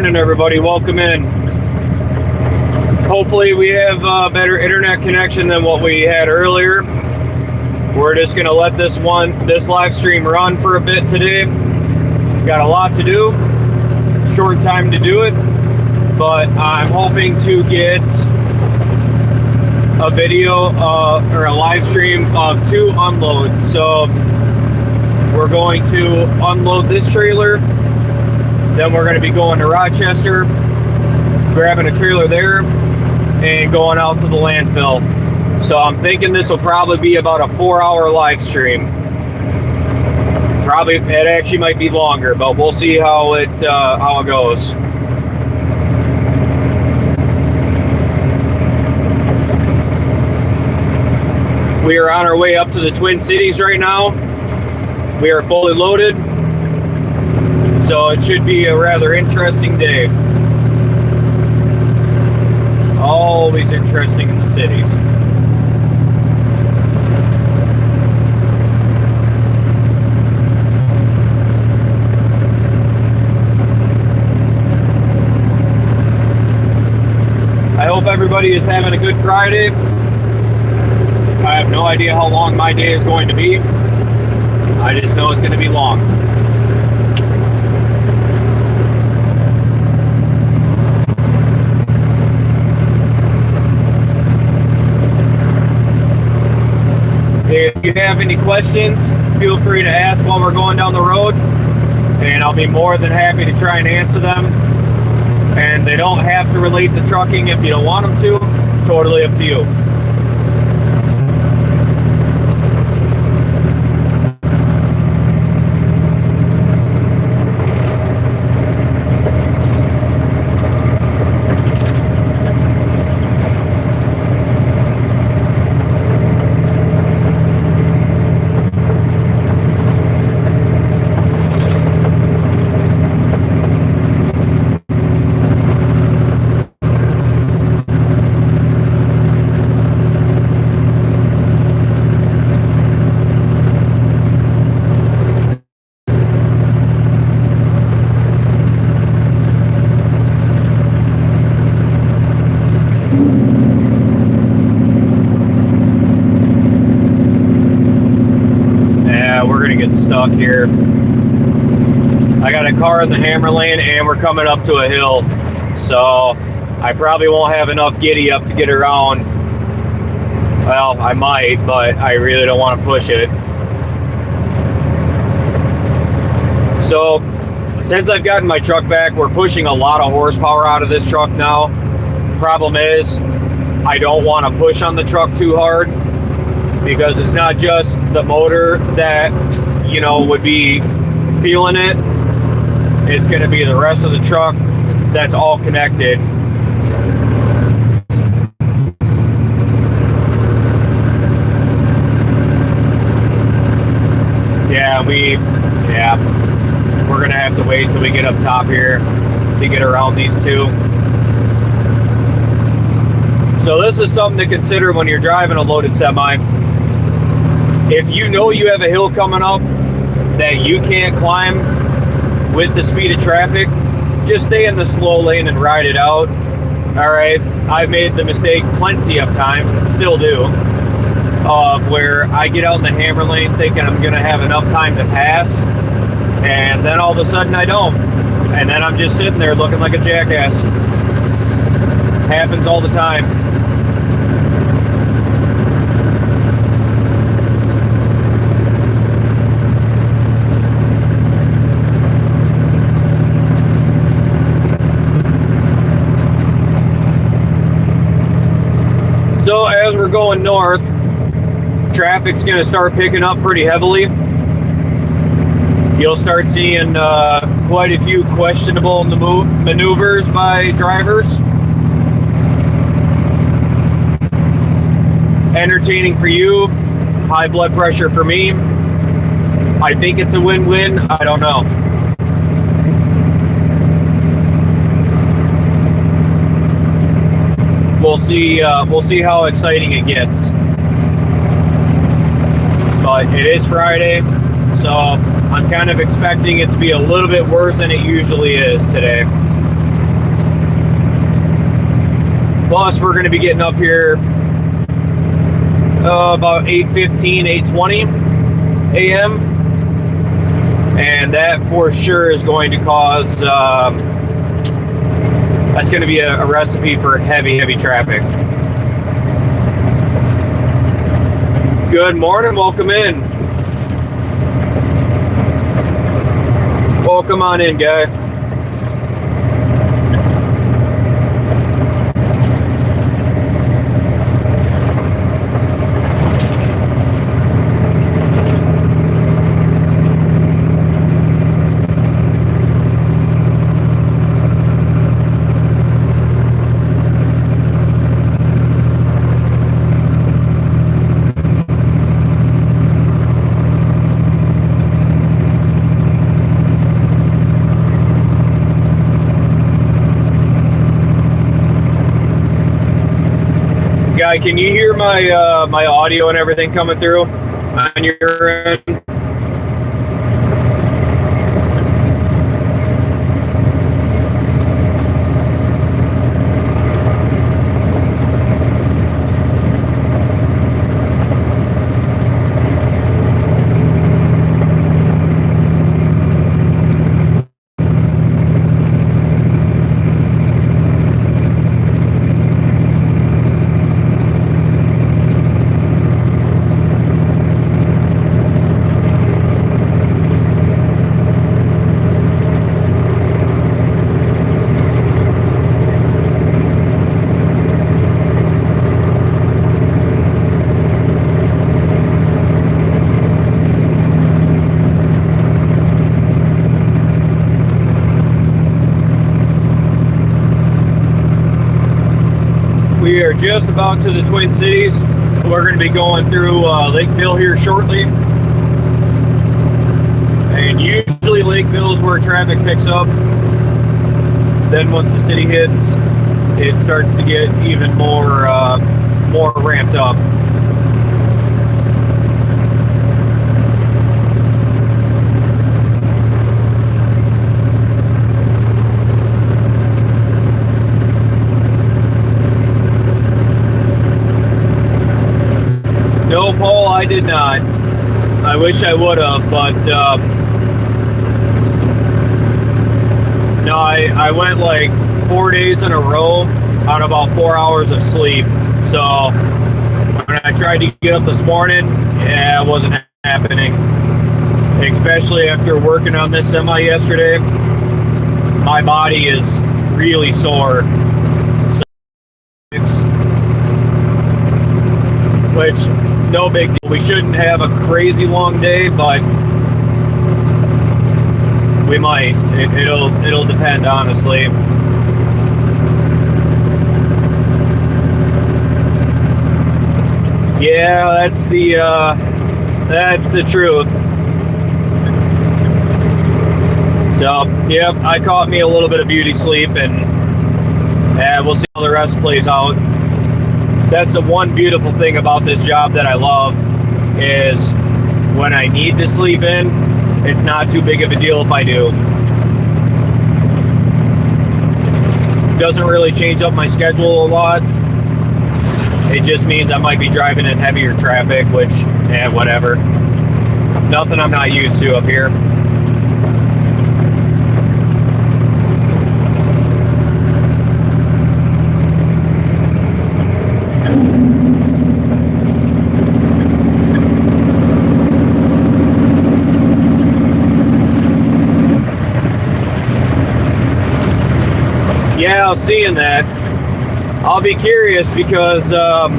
morning, everybody. Welcome in. Hopefully we have a better internet connection than what we had earlier. We're just going to let this live stream run for a bit today. Got a lot to do. Short time to do it. But I'm hoping to get a video or a live stream of 2 unloads. So we're going to unload this trailer. Then we're going to be going to Rochester, grabbing a trailer there, and going out to the landfill. So I'm thinking this will probably be about a 4-hour live stream. Probably, it actually might be longer, but we'll see how it goes. We are on our way up to the Twin Cities right now. We are fully loaded. So it should be a rather interesting day. Always interesting in the cities. I hope everybody is having a good Friday. I have no idea how long my day is going to be. I just know it's going to be long. If you have any questions, feel free to ask while we're going down the road, and I'll be more than happy to try and answer them. And they don't have to relate to trucking if you don't want them to. Totally up to you. Stuck here. I got a car in the hammer lane and we're coming up to a hill, so I probably won't have enough giddy up to get around. Well, I might, but I really don't want to push it. So since I've gotten my truck back, we're pushing a lot of horsepower out of this truck now. Problem is, I don't want to push on the truck too hard, because it's not just the motor that, you know, would be feeling it. It's going to be the rest of the truck that's all connected. We're going to have to wait till we get up top here to get around these two. So this is something to consider when you're driving a loaded semi. If you know you have a hill coming up that you can't climb with the speed of traffic, just stay in the slow lane and ride it out. All right, I've made the mistake plenty of times, and still do, of where I get out in the hammer lane thinking I'm going to have enough time to pass, and then all of a sudden I don't. And then I'm just sitting there looking like a jackass. Happens all the time. So as we're going north, traffic's going to start picking up pretty heavily. You'll start seeing quite a few questionable maneuvers by drivers. Entertaining for you, high blood pressure for me. I think it's a win-win. I don't know. We'll see how exciting it gets. But it is Friday, so I'm kind of expecting it to be a little bit worse than it usually is today. Plus, we're going to be getting up here about 8:15, 8:20 a.m. And that for sure is going to cause, that's going to be a recipe for heavy traffic. Good morning, welcome in. Welcome on in, guy. Guy, can you hear my my audio and everything coming through on your end? We are just about to the Twin Cities. We're going to be going through Lakeville here shortly. And usually Lakeville is where traffic picks up. Then once the city hits, it starts to get even more ramped up. No, Paul, I did not. I wish I would have, but no, I went like 4 days in a row on about 4 hours of sleep. So when I tried to get up this morning, yeah, it wasn't happening. Especially after working on this semi yesterday, my body is really sore. So which, no big deal. We shouldn't have a crazy long day, but we might. It'll depend, honestly. Yeah, that's the truth. So, yep, I caught me a little bit of beauty sleep, and we'll see how the rest plays out. That's the one beautiful thing about this job that I love, is when I need to sleep in, it's not too big of a deal if I do. Doesn't really change up my schedule a lot. It just means I might be driving in heavier traffic, which, whatever. Nothing I'm not used to up here. Yeah, I was seeing that. I'll be curious because I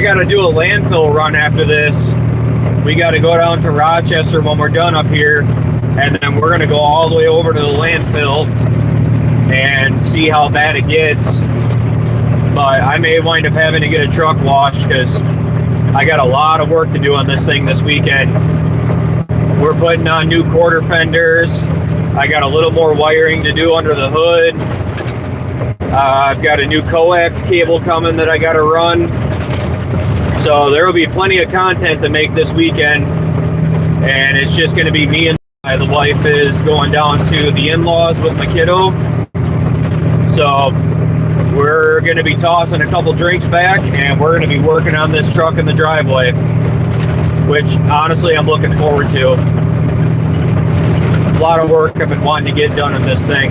got to do a landfill run after this. We got to go down to Rochester when we're done up here, and then we're going to go all the way over to the landfill and see how bad it gets. But I may wind up having to get a truck washed because I got a lot of work to do on this thing this weekend. We're putting on new quarter fenders. I got a little more wiring to do under the hood. I've got a new coax cable coming that I got to run. So there will be plenty of content to make this weekend. And it's just going to be me and the wife is going down to the in-laws with my kiddo. So we're going to be tossing a couple drinks back, and we're going to be working on this truck in the driveway, which honestly I'm looking forward to. A lot of work I've been wanting to get done on this thing.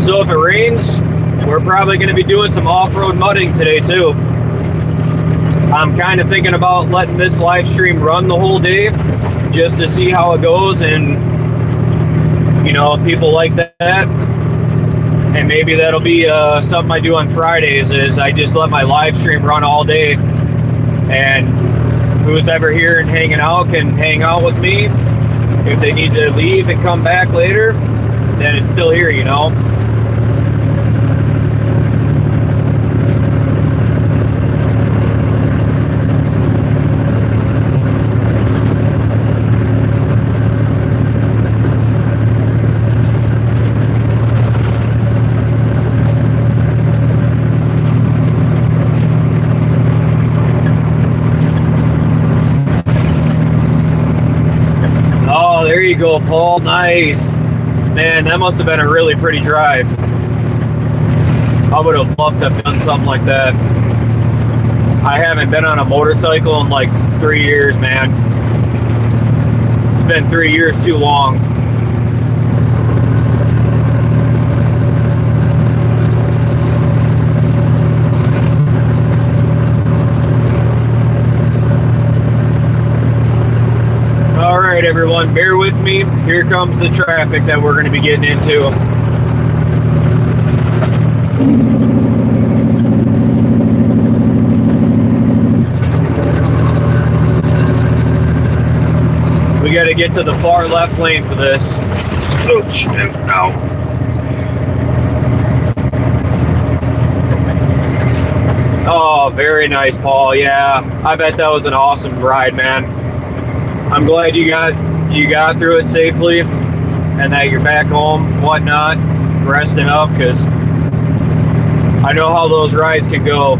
So if it rains, we're probably going to be doing some off-road mudding today too. I'm kind of thinking about letting this live stream run the whole day just to see how it goes, and you know, if people like that, and maybe that'll be something I do on Fridays, is I just let my live stream run all day, and who's ever here and hanging out can hang out with me. If they need to leave and come back later, then it's still here, you know. There you go, Paul. Nice. Man, that must have been a really pretty drive. I would have loved to have done something like that. I haven't been on a motorcycle in like 3 years, man. It's been 3 years too long. All right, everyone, bear with me. Here comes the traffic that we're going to be getting into. We got to get to the far left lane for this. Ouch, ow. Oh, very nice, Paul. Yeah, I bet that was an awesome ride, man. I'm glad you got through it safely, and that you're back home, whatnot, resting up, because I know how those rides can go.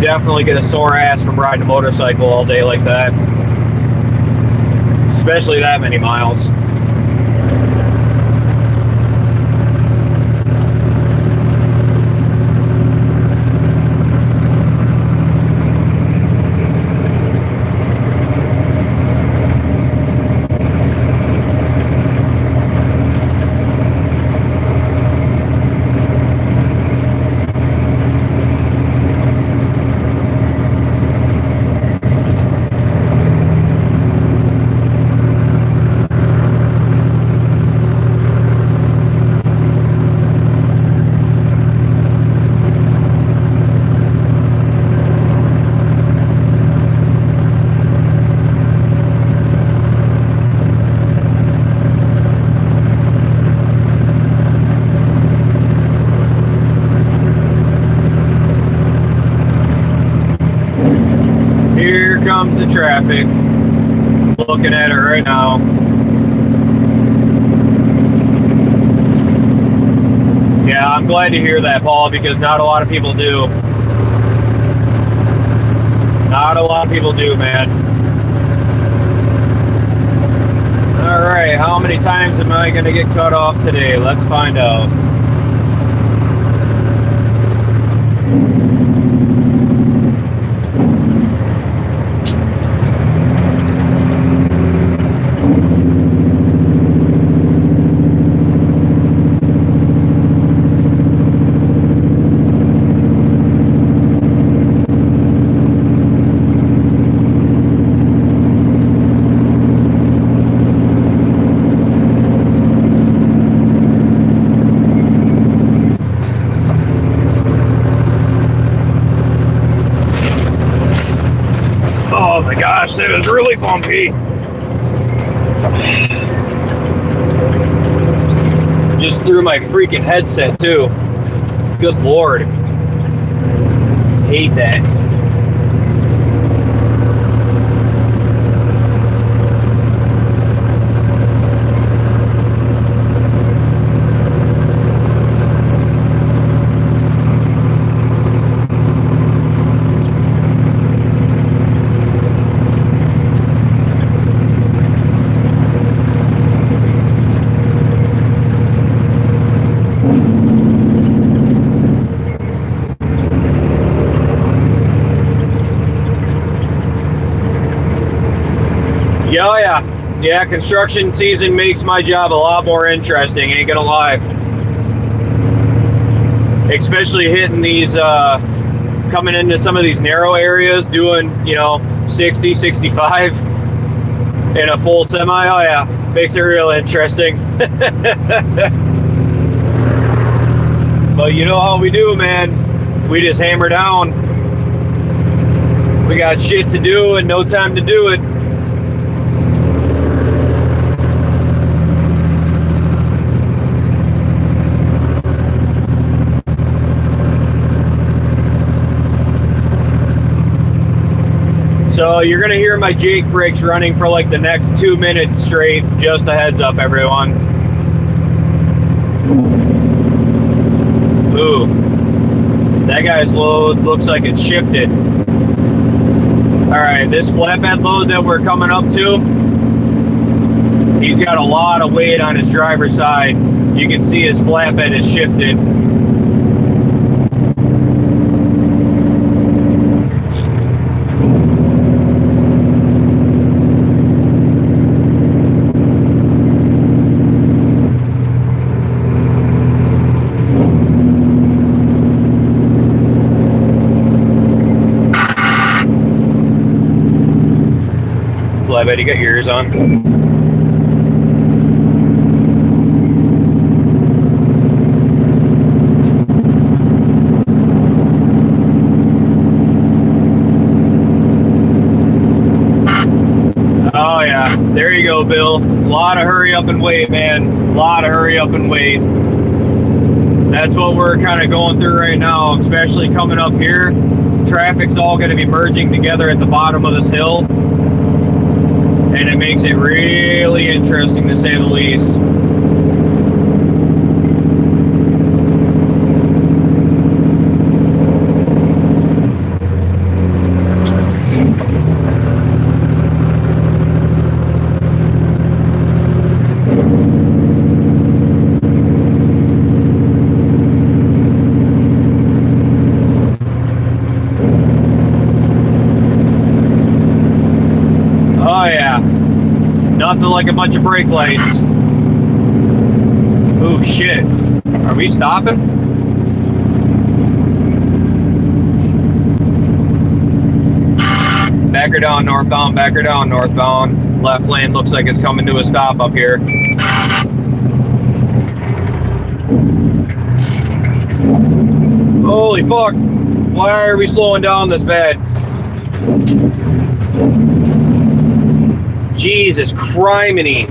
Definitely get a sore ass from riding a motorcycle all day like that, especially that many miles. Comes the traffic. Looking at it right now. Yeah, I'm glad to hear that, Paul, because not a lot of people do. Not a lot of people do, man. All right, how many times am I going to get cut off today? Let's find out. Oh my gosh, that was really bumpy. Just threw my freaking headset too. Good Lord. Hate that. Yeah, yeah. Yeah, construction season makes my job a lot more interesting, ain't gonna lie. Especially hitting these, coming into some of these narrow areas, doing, 60, 65 in a full semi. Oh, yeah. Makes it real interesting. But you know how we do, man. We just hammer down. We got shit to do and no time to do it. So you're gonna hear my Jake brakes running for like the next 2 minutes straight. Just a heads up, everyone. Ooh, that guy's load looks like it's shifted. All right, this flatbed load that we're coming up to, he's got a lot of weight on his driver's side. You can see his flatbed is shifted. Flatbed, you got your ears on? Oh yeah, there you go, Bill. A lot of hurry up and wait, man. A lot of hurry up and wait. That's what we're kind of going through right now, especially coming up here. Traffic's all going to be merging together at the bottom of this hill. And it makes it really interesting, to say the least. Oh yeah, nothing like a bunch of brake lights. Ooh, shit. Are we stopping? Back her down northbound, back her down northbound. Left lane looks like it's coming to a stop up here. Holy fuck. Why are we slowing down this bad? Jesus criminy.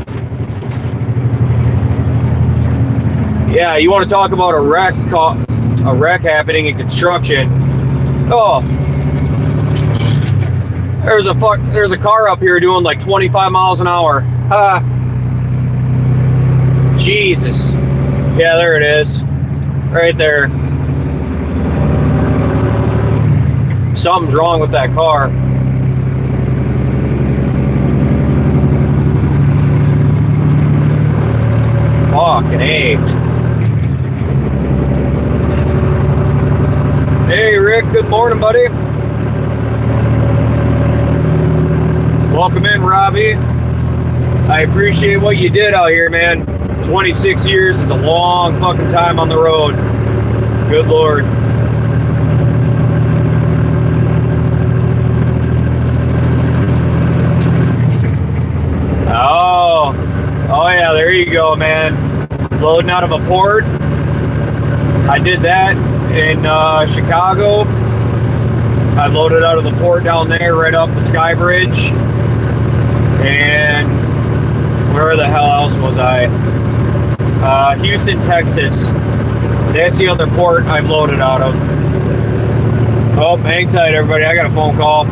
Yeah, you want to talk about a wreck happening in construction. Oh. There's a car up here doing like 25 miles an hour. Jesus. Yeah, there it is. Right there. Something's wrong with that car. Fucking A. Hey, Rick. Good morning, buddy. Welcome in, Robbie. I appreciate what you did out here, man. 26 years is a long fucking time on the road. Good Lord. Oh yeah, there you go, man. Loading out of a port. I did that in Chicago. I loaded out of the port down there, right up the Sky Bridge. And where the hell else was I? Houston, Texas. That's the other port I've loaded out of. Oh, hang tight, everybody. I got a phone call.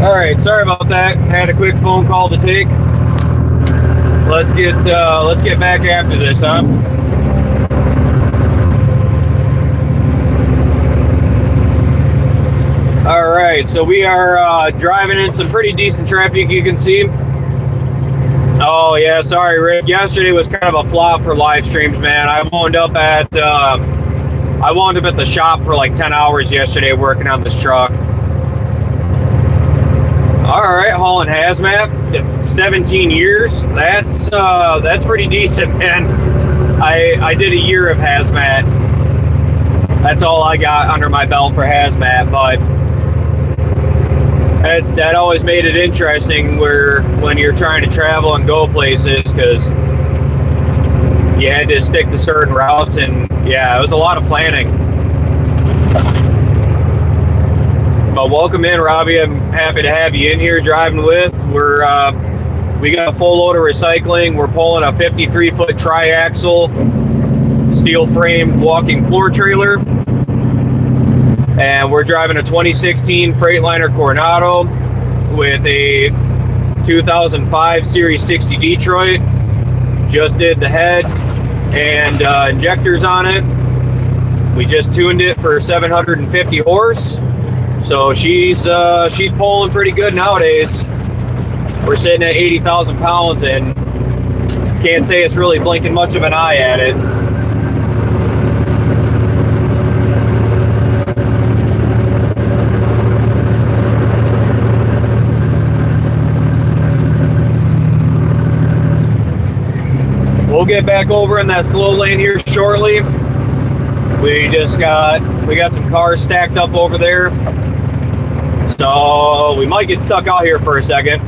All right, sorry about that. Had a quick phone call to take. Let's get back after this, huh? All right, so we are driving in some pretty decent traffic, you can see. Oh yeah, sorry, Rick. Yesterday was kind of a flop for live streams, man. I wound up at the shop for like 10 hours yesterday working on this truck. All right, hauling hazmat, 17 years. That's pretty decent, man. I did a year of hazmat. That's all I got under my belt for hazmat, but that always made it interesting when you're trying to travel and go places, because you had to stick to certain routes, and yeah, it was a lot of planning. But welcome in, Robbie. I'm happy to have you in here driving with. We got a full load of recycling. We're pulling a 53-foot tri-axle steel frame walking floor trailer, and we're driving a 2016 Freightliner Coronado with a 2005 Series 60 Detroit. Just did the head and injectors on it. We just tuned it for 750 horse. So she's pulling pretty good nowadays. We're sitting at 80,000 pounds, and can't say it's really blinking much of an eye at it. We'll get back over in that slow lane here shortly. We got some cars stacked up over there. So we might get stuck out here for a second.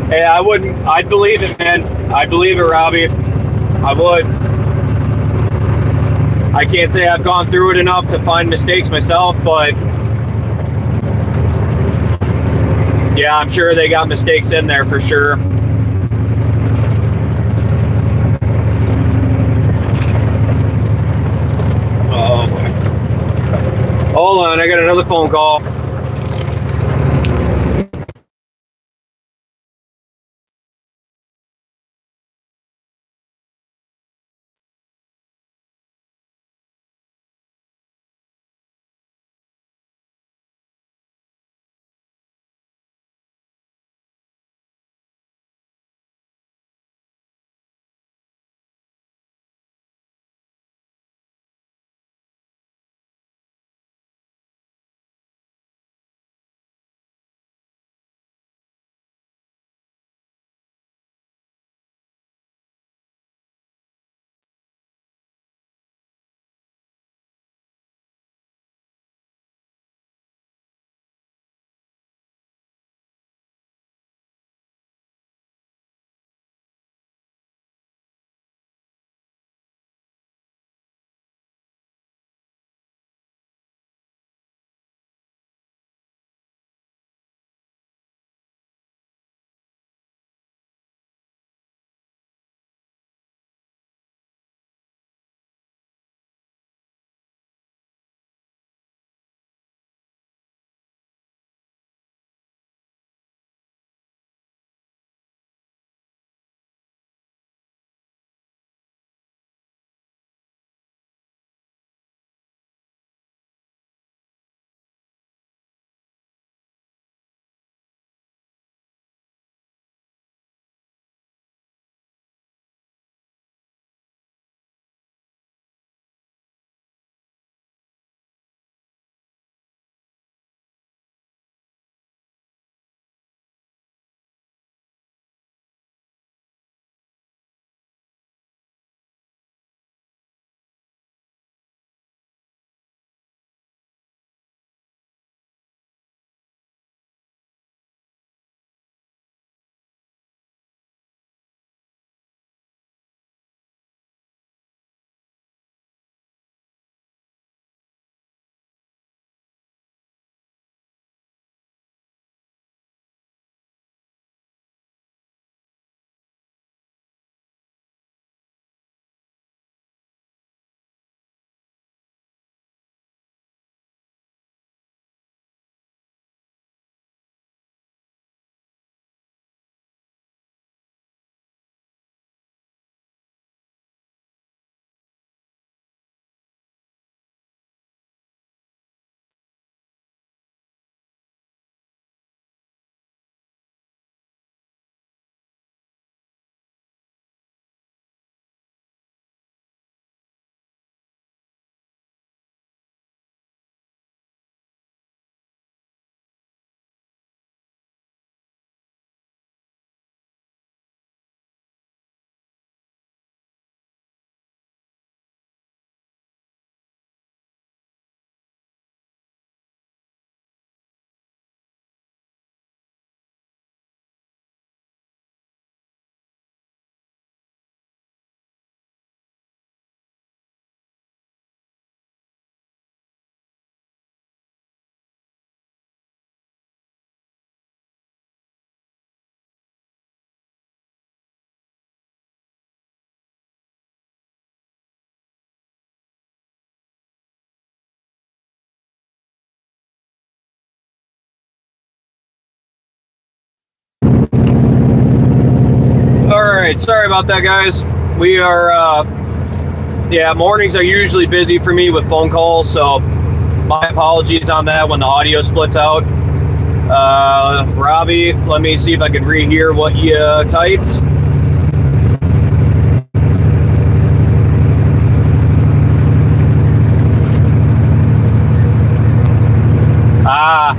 Hey, I'd believe it, man. I'd believe it, Robbie. I would. I can't say I've gone through it enough to find mistakes myself, but yeah, I'm sure they got mistakes in there for sure. Oh boy. Hold on, I got another phone call. right, sorry about that, guys. We are, yeah, mornings are usually busy for me with phone calls, so my apologies on that when the audio splits out. Robbie, let me see if I can rehear what you typed.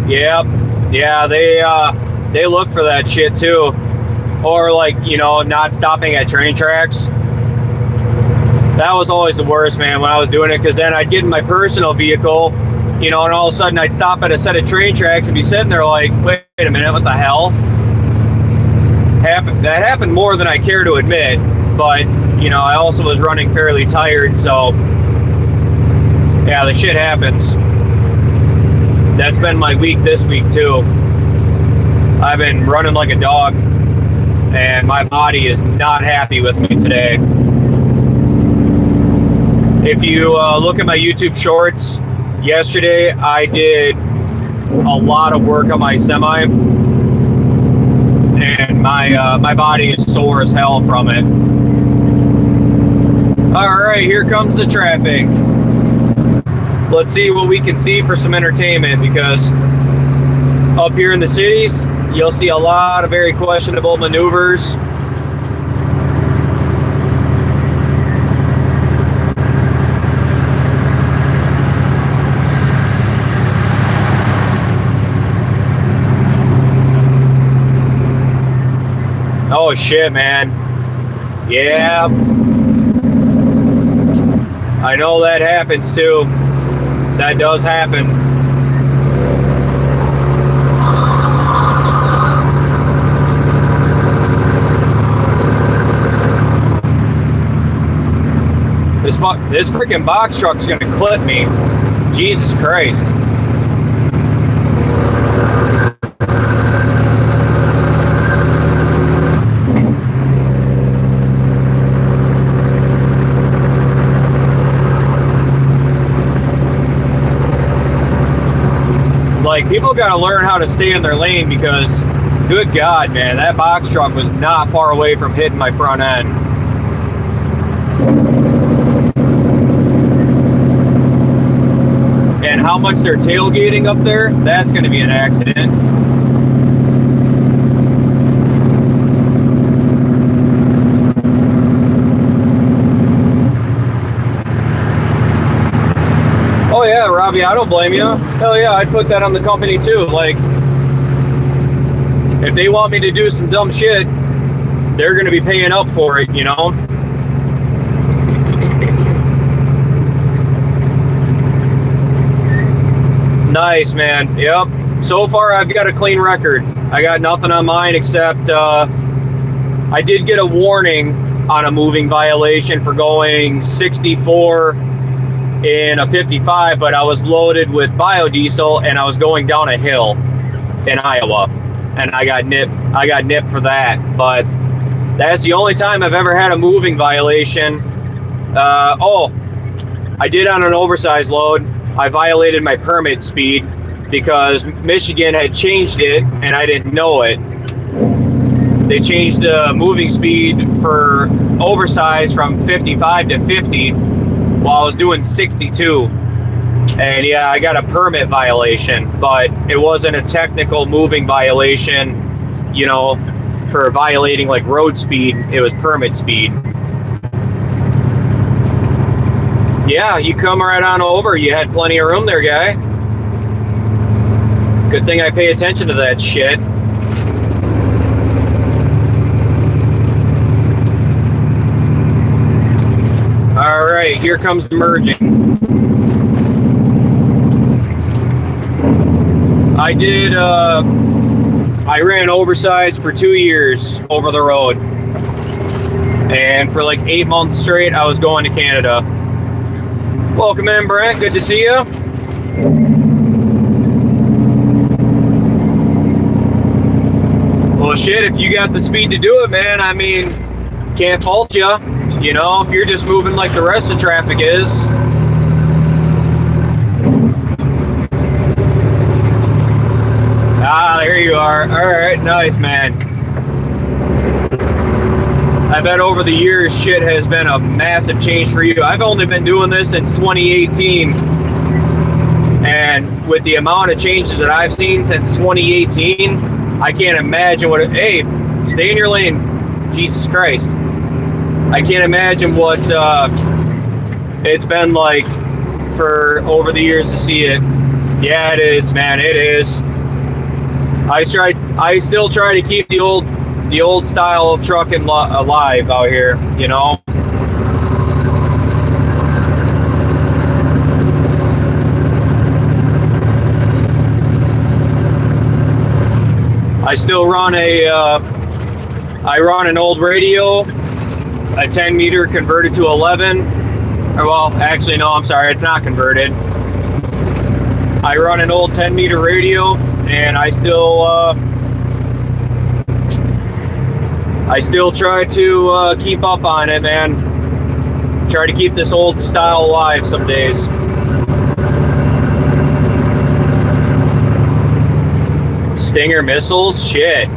Yep. Yeah, they look for that shit too. Or like, you know, not stopping at train tracks. That was always the worst, man, when I was doing it, because then I'd get in my personal vehicle, you know, and all of a sudden I'd stop at a set of train tracks and be sitting there like, wait a minute, what the hell? That happened more than I care to admit, but, you know, I also was running fairly tired, so yeah, the shit happens. That's been my week this week too. I've been running like a dog, and my body is not happy with me today. If you look at my YouTube shorts, yesterday I did a lot of work on my semi, and my body is sore as hell from it. All right, here comes the traffic. Let's see what we can see for some entertainment, because up here in the cities, you'll see a lot of very questionable maneuvers. Oh shit, man. Yeah. I know that happens too. That does happen. This freaking box truck's gonna clip me. Jesus Christ. Like, people gotta learn how to stay in their lane, because good God, man, that box truck was not far away from hitting my front end. And how much they're tailgating up there, that's gonna be an accident. Oh yeah, Robbie, I don't blame you. Hell yeah, I'd put that on the company too. Like, if they want me to do some dumb shit, they're gonna be paying up for it, you know? Nice, man. Yep. So far, I've got a clean record. I got nothing on mine except I did get a warning on a moving violation for going 64 in a 55, but I was loaded with biodiesel and I was going down a hill in Iowa, and I got nipped for that. But that's the only time I've ever had a moving violation. Oh, I did on an oversized load. I violated my permit speed because Michigan had changed it and I didn't know it. They changed the moving speed for oversized from 55 to 50 while I was doing 62. And yeah, I got a permit violation, but it wasn't a technical moving violation, you know, for violating like road speed. It was permit speed. Yeah, you come right on over. You had plenty of room there, guy. Good thing I pay attention to that shit. All right, here comes the merging. I ran oversized for 2 years over the road. And for like 8 months straight, I was going to Canada. Welcome in, Brent. Good to see you. Well, shit, if you got the speed to do it, man, I mean, can't fault you. You know, if you're just moving like the rest of traffic is. Ah, there you are. All right, nice, man. I bet over the years shit has been a massive change for you. I've only been doing this since 2018, and with the amount of changes that I've seen since 2018, I can't imagine what hey, stay in your lane, Jesus Christ. I can't imagine what it's been like for over the years to see it. Yeah, it is, man, it is. I still try to keep the old style of trucking alive out here, you know. I still run I run an old radio, a 10 meter converted to 11. Well, actually, no, I'm sorry, it's not converted. I run an old 10 meter radio, and I still try to keep up on it, man. Try to keep this old style alive some days. Stinger missiles, shit.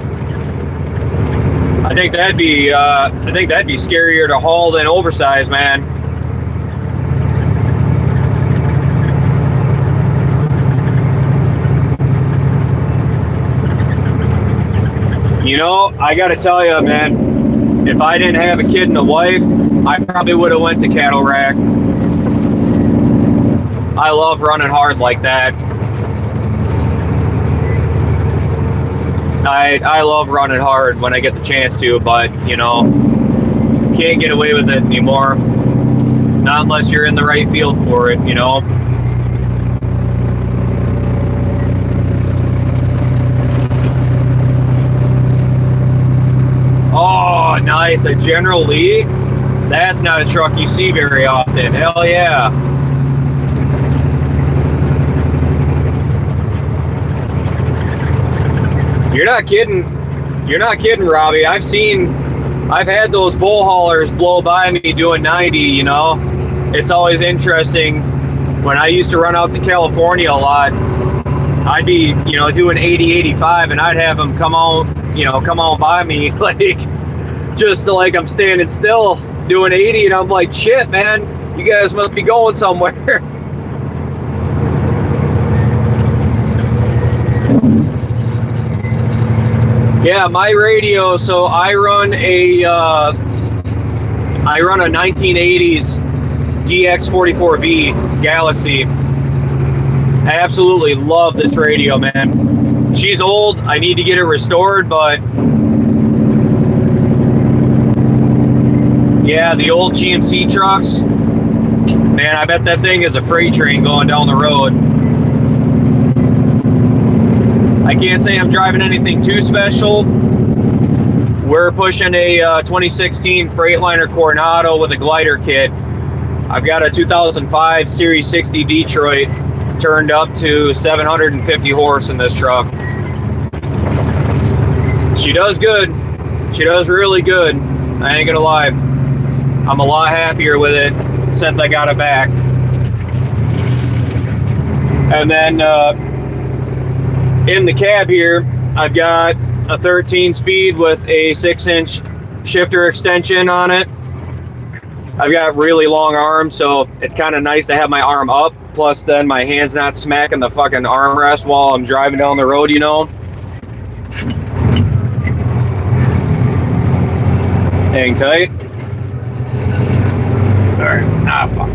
I think that'd be scarier to haul than oversized, man. You know, I gotta tell you, man, if I didn't have a kid and a wife, I probably would have went to cattle rack. I love running hard like that. I love running hard when I get the chance to, but, you know, can't get away with it anymore. Not unless you're in the right field for it, you know. Oh, nice, a General Lee? That's not a truck you see very often. Hell yeah. You're not kidding. You're not kidding, Robbie. I've had those bull haulers blow by me doing 90, you know. It's always interesting. When I used to run out to California a lot, I'd be, you know, doing 80, 85, and I'd have them come on by me, like, just like I'm standing still doing 80, and I'm like, shit, man, you guys must be going somewhere. Yeah, my radio, so I run a 1980s DX44V Galaxy. I absolutely love this radio, man. She's old. I need to get it restored, but yeah, the old GMC trucks, man, I bet that thing is a freight train going down the road. I can't say I'm driving anything too special. We're pushing a 2016 Freightliner Coronado with a glider kit. I've got a 2005 Series 60 Detroit turned up to 750 horse in this truck. She does good. She does really good. I ain't gonna lie. I'm a lot happier with it since I got it back. And then in the cab here, I've got a 13 speed with a 6-inch shifter extension on it. I've got really long arms, so it's kind of nice to have my arm up, plus then my hand's not smacking the fucking armrest while I'm driving down the road, you know. Hang tight. Alright, fuck.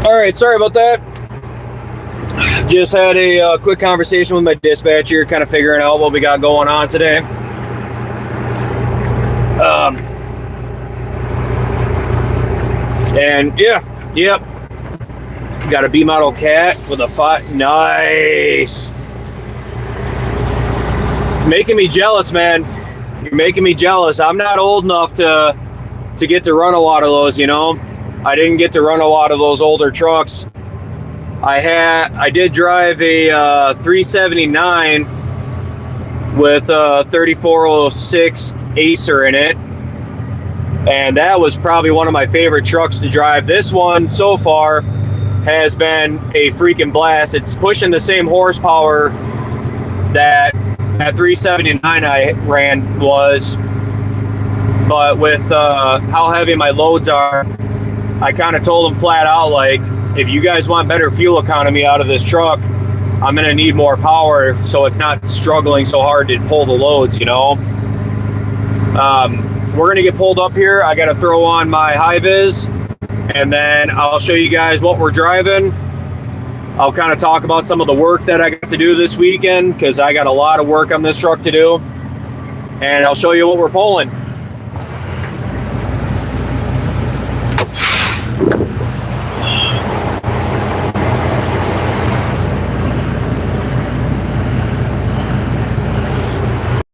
All right, sorry about that. Just had a quick conversation with my dispatcher, kind of figuring out what we got going on today. And yep. Got a B model cat with a nice. Making me jealous, man. You're making me jealous. I'm not old enough to get to run a lot of those, you know. I didn't get to run a lot of those older trucks. I did drive a 379 with a 3406 Acer in it, and that was probably one of my favorite trucks to drive. This one so far has been a freaking blast. It's pushing the same horsepower that 379 I ran was, but with how heavy my loads are, I kind of told them flat out, like, if you guys want better fuel economy out of this truck, I'm gonna need more power so it's not struggling so hard to pull the loads, you know. We're gonna get pulled up here. I gotta throw on my high vis, and then I'll show you guys what we're driving. I'll kind of talk about some of the work that I got to do this weekend, because I got a lot of work on this truck to do, and I'll show you what we're pulling.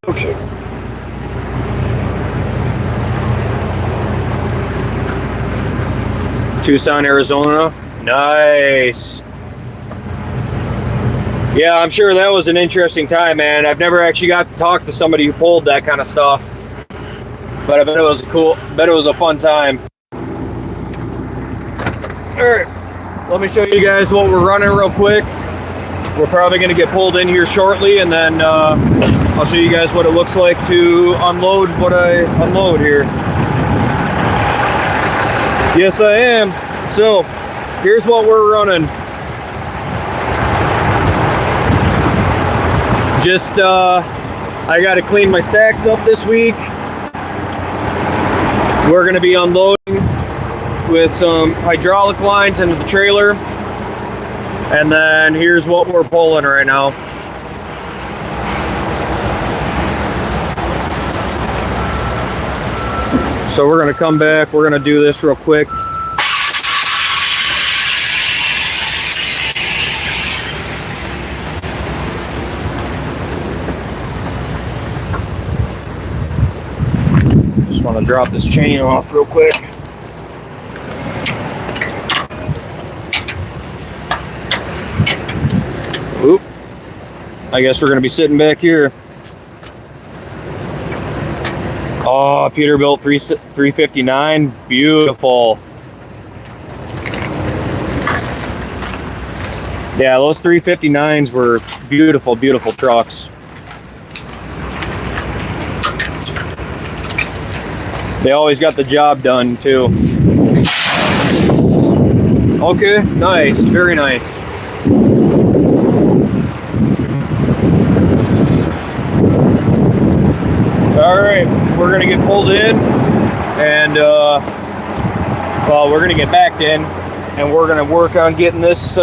Okay. Tucson, Arizona. Nice. Yeah, I'm sure that was an interesting time, man. I've never actually got to talk to somebody who pulled that kind of stuff, but I bet it was cool. Bet it was a fun time. All right, let me show you guys what we're running real quick. We're probably going to get pulled in here shortly, and then I'll show you guys what it looks like to unload what I unload here. Yes, I am. So here's what we're running. Just I got to clean my stacks up this week. We're going to be unloading with some hydraulic lines into the trailer. And then here's what we're pulling right now. So we're gonna come back, we're gonna do this real quick. Just wanna drop this chain off real quick. Oop. I guess we're gonna be sitting back here. Oh, Peterbilt 359, beautiful. Yeah, those 359s were beautiful, beautiful trucks. They always got the job done too. Okay, nice, very nice. All right, we're gonna get pulled in, and well, we're gonna get backed in, and we're gonna work on getting this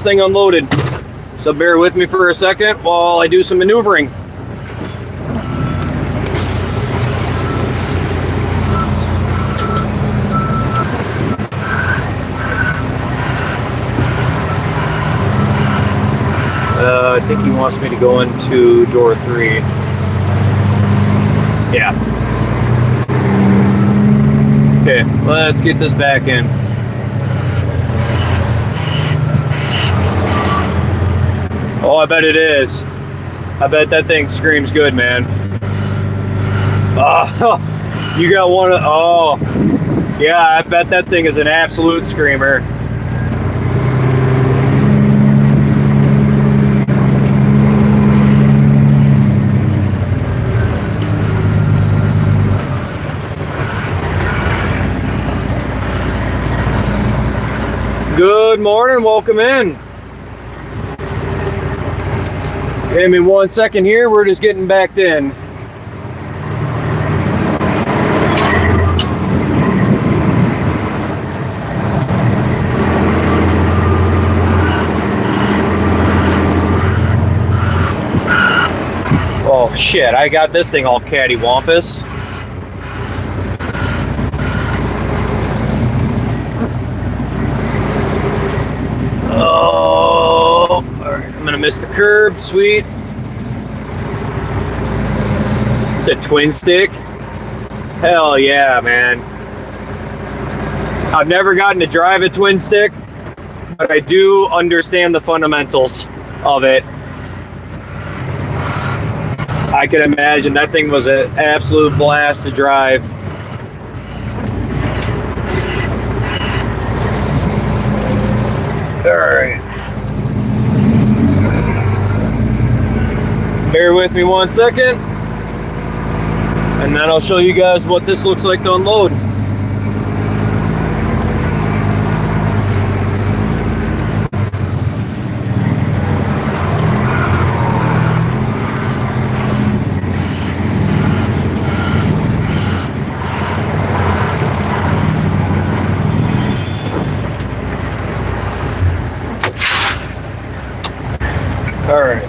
thing unloaded. So bear with me for a second while I do some maneuvering. I think he wants me to go into door 3. Yeah. Okay, let's get this back in. Oh, I bet it is. I bet that thing screams good, man. Oh, you got one of, oh, yeah, I bet that thing is an absolute screamer. Good morning, welcome in. Give me 1 second here, we're just getting backed in. Oh shit, I got this thing all cattywampus. Oh, alright, I'm gonna miss the curb, sweet. It's a twin stick. Hell yeah, man. I've never gotten to drive a twin stick, but I do understand the fundamentals of it. I can imagine that thing was an absolute blast to drive. Alright. Bear with me 1 second, and then I'll show you guys what this looks like to unload. Alright.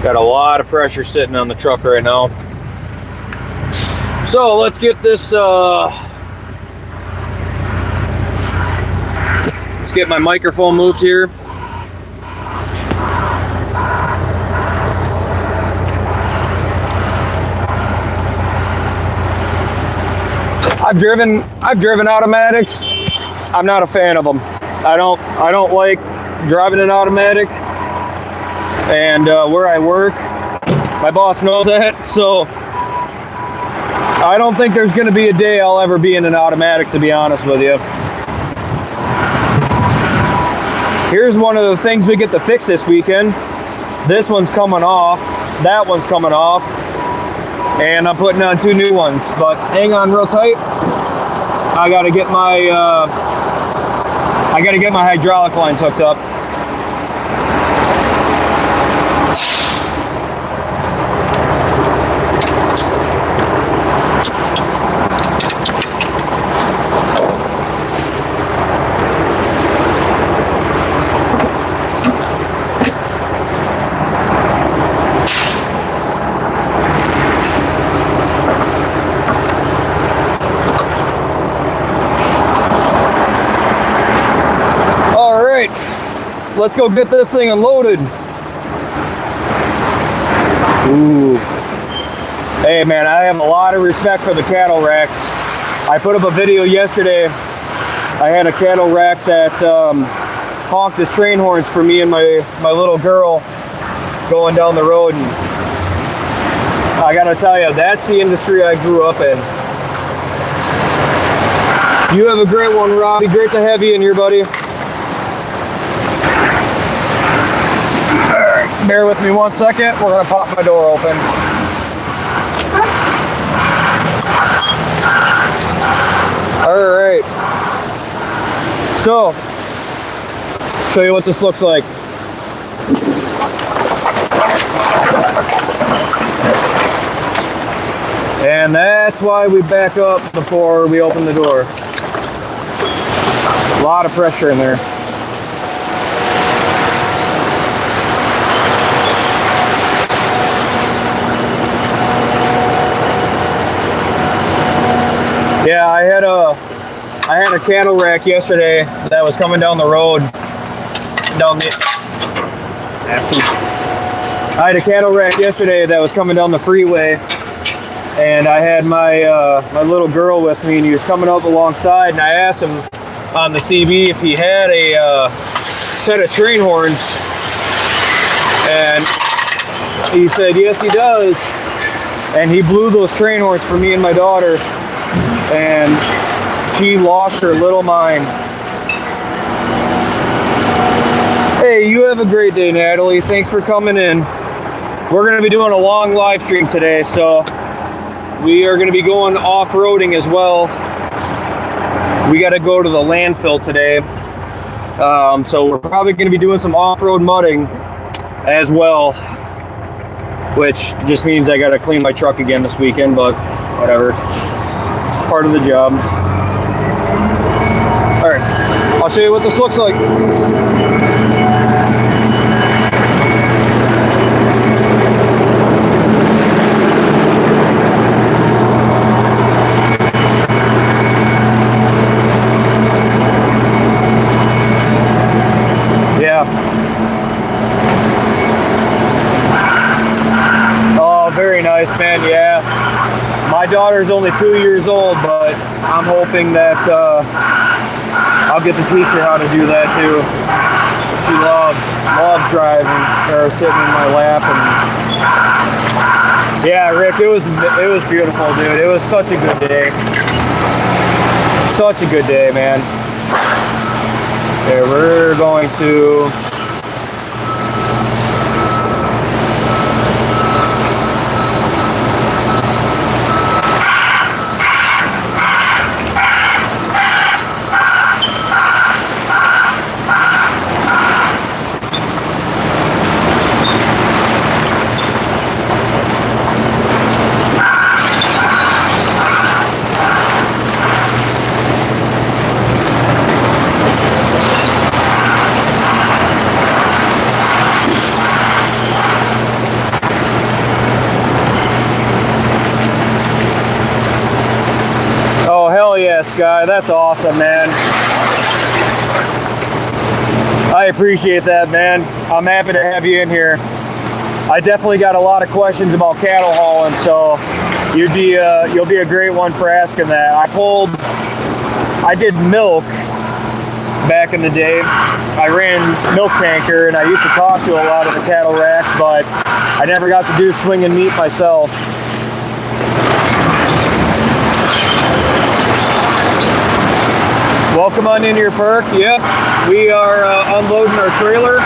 Got a lot of pressure sitting on the truck right now. So let's get this, let's get my microphone moved here. I've driven automatics. I'm not a fan of them. I don't like driving an automatic, and where I work, my boss knows that, so I don't think there's going to be a day I'll ever be in an automatic, to be honest with you. Here's one of the things we get to fix this weekend. This one's coming off, that one's coming off, and I'm putting on 2 new ones, but hang on real tight. I gotta get my hydraulic lines hooked up. Let's go get this thing unloaded. Ooh. Hey man, I have a lot of respect for the cattle racks. I put up a video yesterday. I had a cattle rack that honked his train horns for me and my little girl going down the road. And I gotta tell you, that's the industry I grew up in. You have a great one, Robbie. Great to have you in here, buddy. Bear with me 1 second. We're gonna pop my door open. All right. So, show you what this looks like. And that's why we back up before we open the door. A lot of pressure in there. Yeah, I had a cattle rack yesterday that was coming down the road. I had a cattle rack yesterday that was coming down the freeway, and I had my my little girl with me, and he was coming up alongside, and I asked him on the CB if he had a set of train horns, and he said yes he does, and he blew those train horns for me and my daughter. And she lost her little mind. Hey, you have a great day, Natalie. Thanks for coming in. We're going to be doing a long live stream today, so we are going to be going off-roading as well. We got to go to the landfill today, so we're probably going to be doing some off-road mudding as well, which just means I got to clean my truck again this weekend, but whatever. It's part of the job. All right, I'll show you what this looks like. daughter's only 2 years old, but I'm hoping that I'll get to teach her how to do that too. She loves driving, or sitting in my lap. And yeah, Rick, it was beautiful, dude. It was such a good day. Such a good day, man. There, we're going to. Guy, that's awesome, man. I appreciate that, man. I'm happy to have you in here. I definitely got a lot of questions about cattle hauling, so you'll be a great one for asking that. I did milk back in the day. I ran milk tanker, and I used to talk to a lot of the cattle racks, but I never got to do swinging meat myself. Welcome on into your perk. Yep, we are unloading our trailer.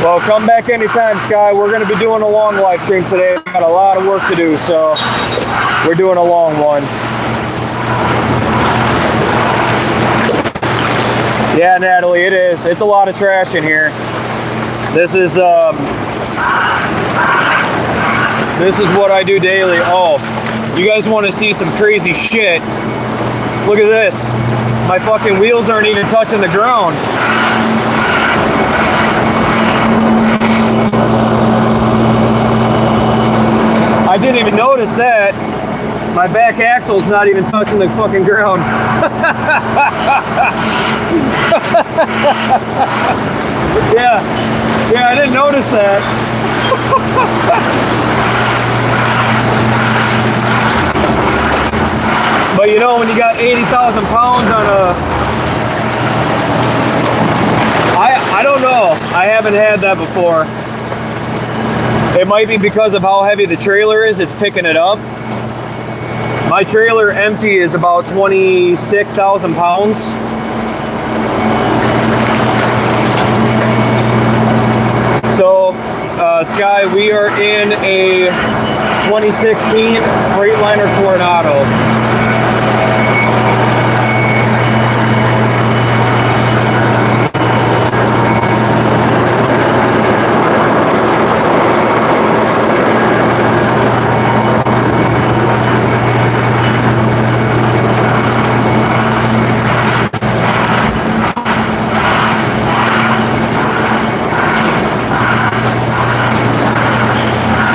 Well, come back anytime, Sky. We're going to be doing a long live stream today. We've got a lot of work to do, so we're doing a long one. Yeah, Natalie, it is. It's a lot of trash in here. This is what I do daily. Oh, you guys want to see some crazy shit? Look at this. My fucking wheels aren't even touching the ground. I didn't even notice that. My back axle's not even touching the fucking ground. Yeah, I didn't notice that. But you know, when you got 80,000 pounds on a, I don't know. I haven't had that before. It might be because of how heavy the trailer is, it's picking it up. My trailer empty is about 26,000 pounds. So, Sky, we are in a 2016 Freightliner Coronado.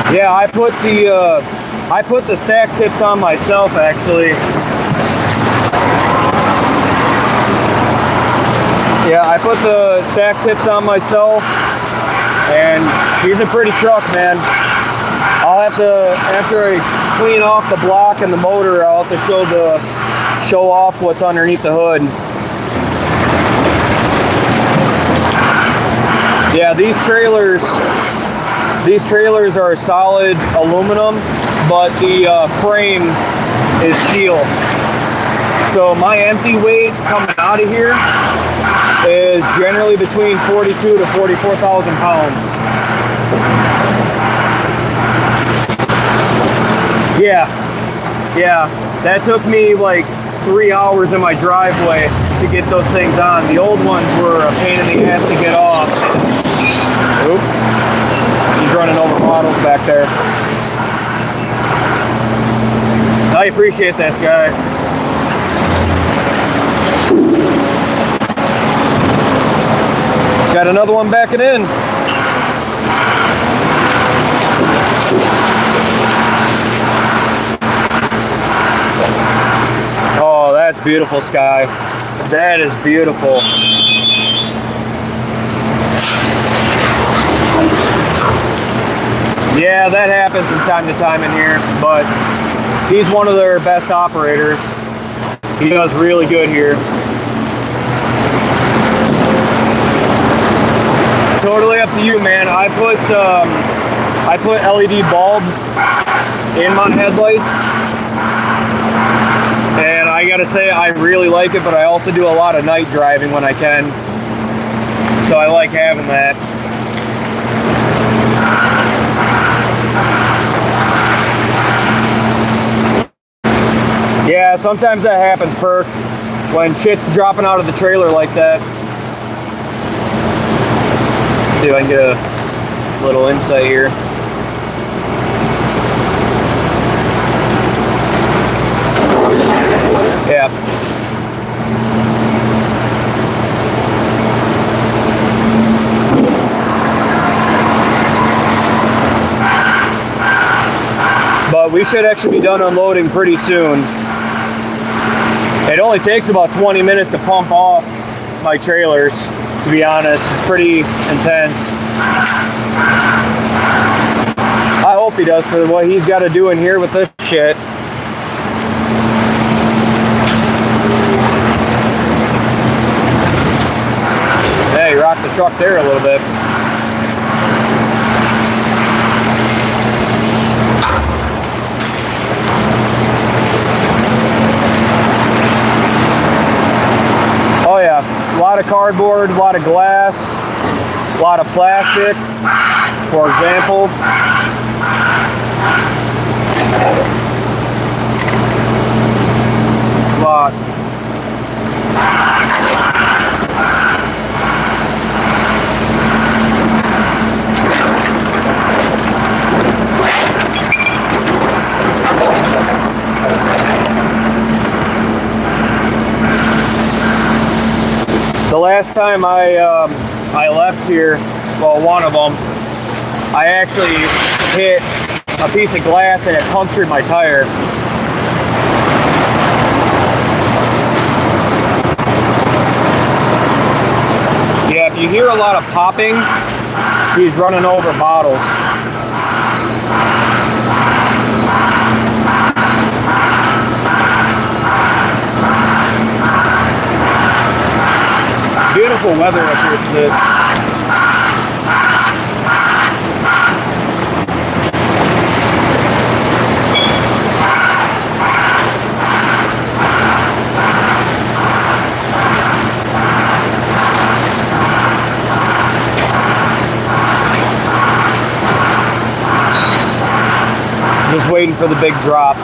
Yeah, I put the stack tips on myself, actually. Yeah, I put the stack tips on myself, and she's a pretty truck, man. I'll have to, after I clean off the block and the motor, I'll have to show off what's underneath the hood. Yeah, these trailers are solid aluminum, but the frame is steel. So my empty weight coming out of here is generally between 42 to 44,000 pounds. Yeah, that took me like 3 hours in my driveway to get those things on. The old ones were a pain in the ass to get off. Oop. He's running over models back there. I appreciate that, Sky. Got another one backing in. Oh, that's beautiful, Sky. That is beautiful. Yeah, that happens from time to time in here, but he's one of their best operators. He does really good here. Totally up to you, man. I put LED bulbs in my headlights, and I gotta say I really like it, but I also do a lot of night driving when I can, so I like having that. Yeah, sometimes that happens, Perk, when shit's dropping out of the trailer like that. Let's see if I can get a little insight here. Yeah. But we should actually be done unloading pretty soon. It only takes about 20 minutes to pump off my trailers, to be honest. It's pretty intense. I hope he does for what he's got to do in here with this shit. Hey, he rocked the truck there a little bit. Oh yeah, a lot of cardboard, a lot of glass, a lot of plastic, for example. A lot. The last time I left here, well, one of them, I actually hit a piece of glass and it punctured my tire. Yeah, if you hear a lot of popping, he's running over bottles. Beautiful weather up here for this. Just waiting for the big drop.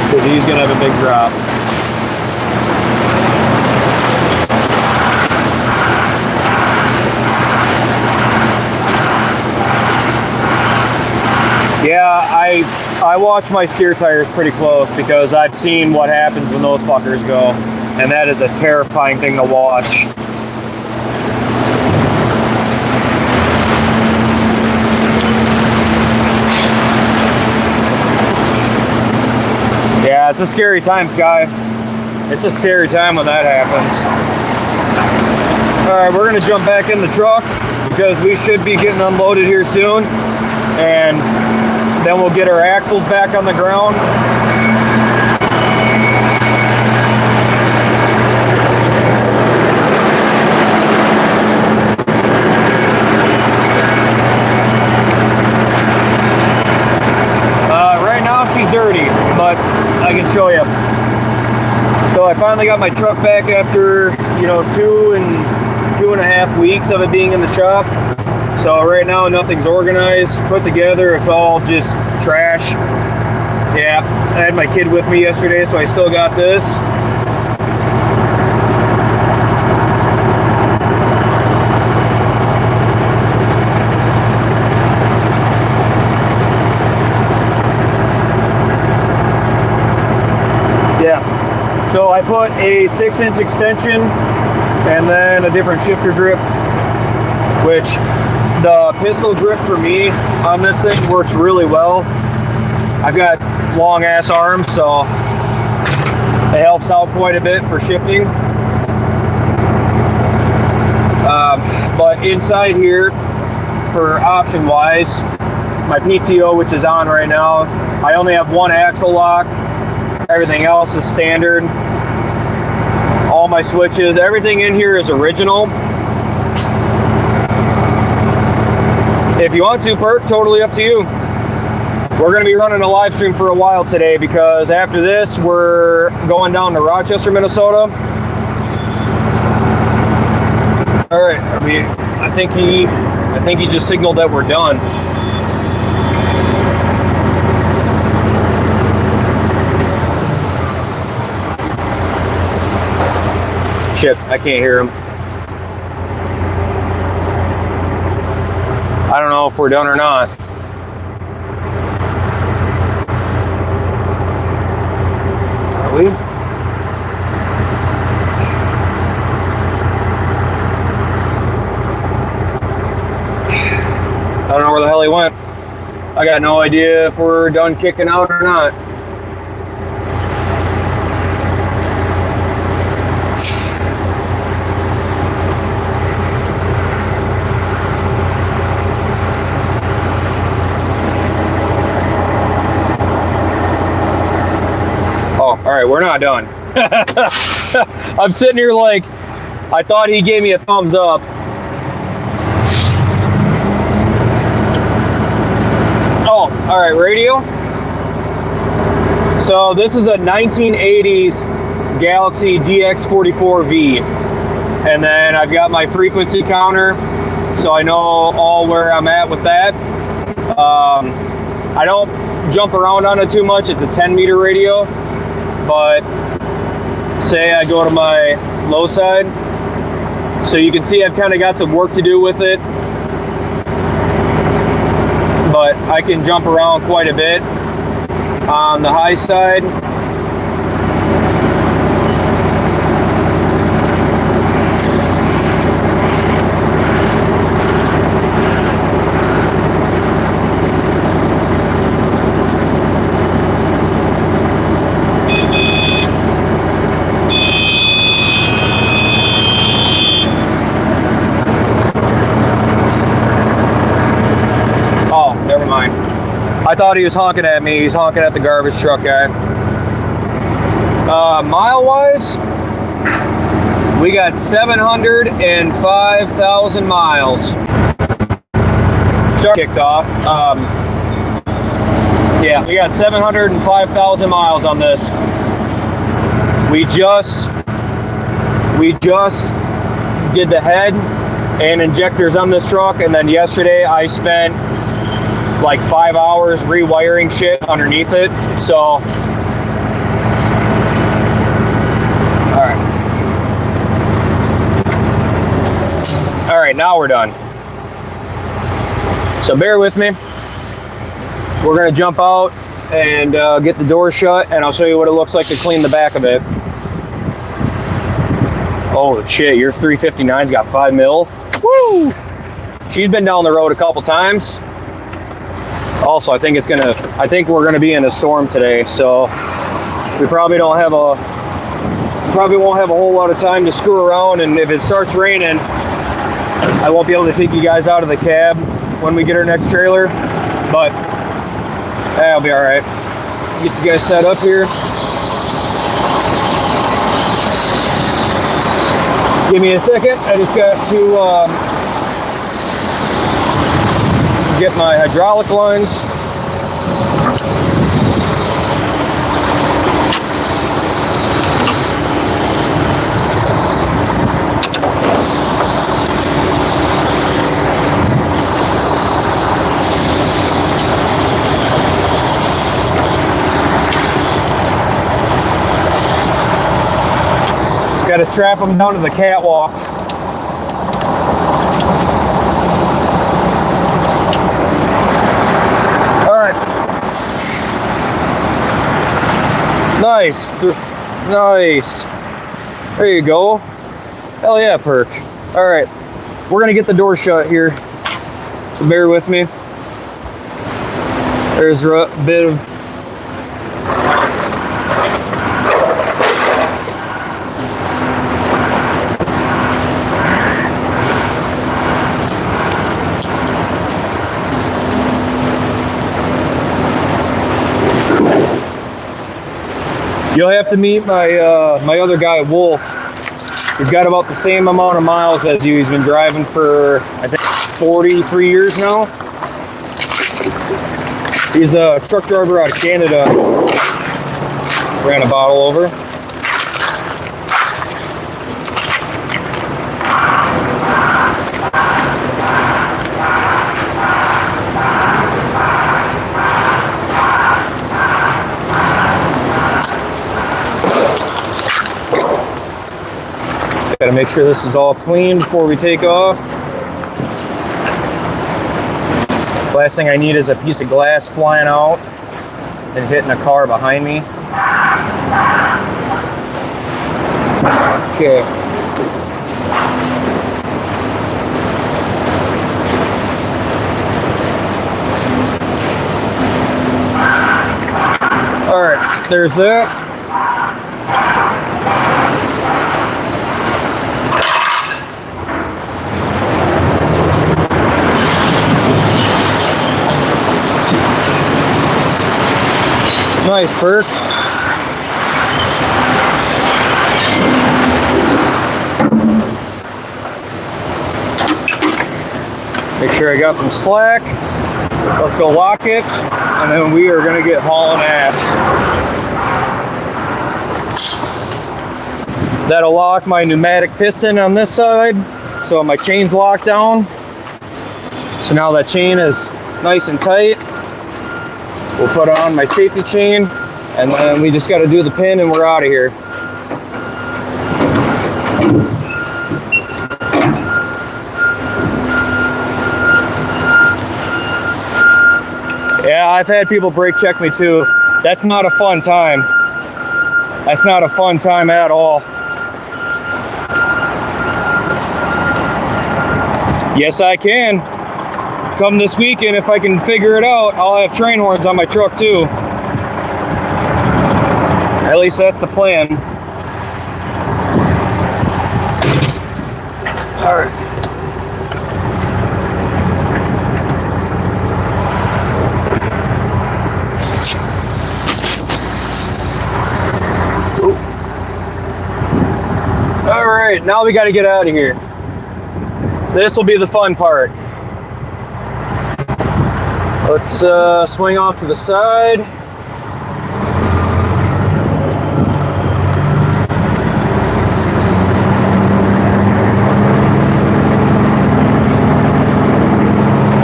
Because he's going to have a big drop. Yeah, I watch my steer tires pretty close because I've seen what happens when those fuckers go, and that is a terrifying thing to watch. Yeah, it's a scary time, Sky. It's a scary time when that happens. Alright, we're going to jump back in the truck because we should be getting unloaded here soon. And then we'll get our axles back on the ground. Right now she's dirty, but I can show you. So I finally got my truck back after, 2.5 weeks of it being in the shop. So right now nothing's organized, put together, it's all just trash. Yeah, I had my kid with me yesterday, so I still got this. Yeah, so I put a 6-inch extension and then a different shifter grip, which the pistol grip for me on this thing works really well. I've got long ass arms, so it helps out quite a bit for shifting. But inside here, for option wise. My PTO, which is on right now, I only have one axle lock. Everything else is standard. All my switches, everything in here is original. If you want to, Perk, totally up to you. We're going to be running a live stream for a while today because after this, we're going down to Rochester, Minnesota. All right. I think he just signaled that we're done. Shit, I can't hear him. I don't know if we're done or not. Are we? I don't know where the hell he went. I got no idea if we're done kicking out or not. All right, we're not done. I'm sitting here like, I thought he gave me a thumbs up. Oh, all right, radio. So this is a 1980s Galaxy DX44V. And then I've got my frequency counter, so I know all where I'm at with that. I don't jump around on it too much. It's a 10-meter radio. But say I go to my low side, so you can see I've kind of got some work to do with it, but I can jump around quite a bit. On the high side, I thought he was honking at me. He's honking at the garbage truck guy. Mile-wise, we got 705,000 miles. Start kicked off. Yeah, we got 705,000 miles on this. We just did the head and injectors on this truck, and then yesterday I spent like 5 hours rewiring shit underneath it. So, all right, now we're done. So bear with me. We're gonna jump out and get the door shut, and I'll show you what it looks like to clean the back of it. Oh shit, your 359's got 5 mil. Woo! She's been down the road a couple times. Also, I think we're gonna be in a storm today, so we probably won't have a whole lot of time to screw around, and if it starts raining, I won't be able to take you guys out of the cab when we get our next trailer, but that'll be all right. Get you guys set up here. Give me a second. I just got to get my hydraulic lines. Got to strap them down to the catwalk. Nice. Nice. There you go. Hell yeah, Perk. All right. We're going to get the door shut here. So bear with me. There's a bit of... You'll have to meet my my other guy, Wolf. He's got about the same amount of miles as you. He's been driving for, I think, 43 years now. He's a truck driver out of Canada. Ran a bottle over. Gotta make sure this is all clean before we take off. Last thing I need is a piece of glass flying out and hitting a car behind me. Okay. All right, there's that. Nice perk. Make sure I got some slack. Let's go lock it, and then we are gonna get hauling ass. That'll lock my pneumatic piston on this side, so my chain's locked down. So now that chain is nice and tight. We'll put on my safety chain, and then we just got to do the pin, and we're out of here. Yeah, I've had people brake check me too. That's not a fun time. That's not a fun time at all. Yes, I can. Come this weekend, if I can figure it out, I'll have train horns on my truck too. At least that's the plan. All right. Ooh. All right, now we got to get out of here. This will be the fun part. Let's swing off to the side.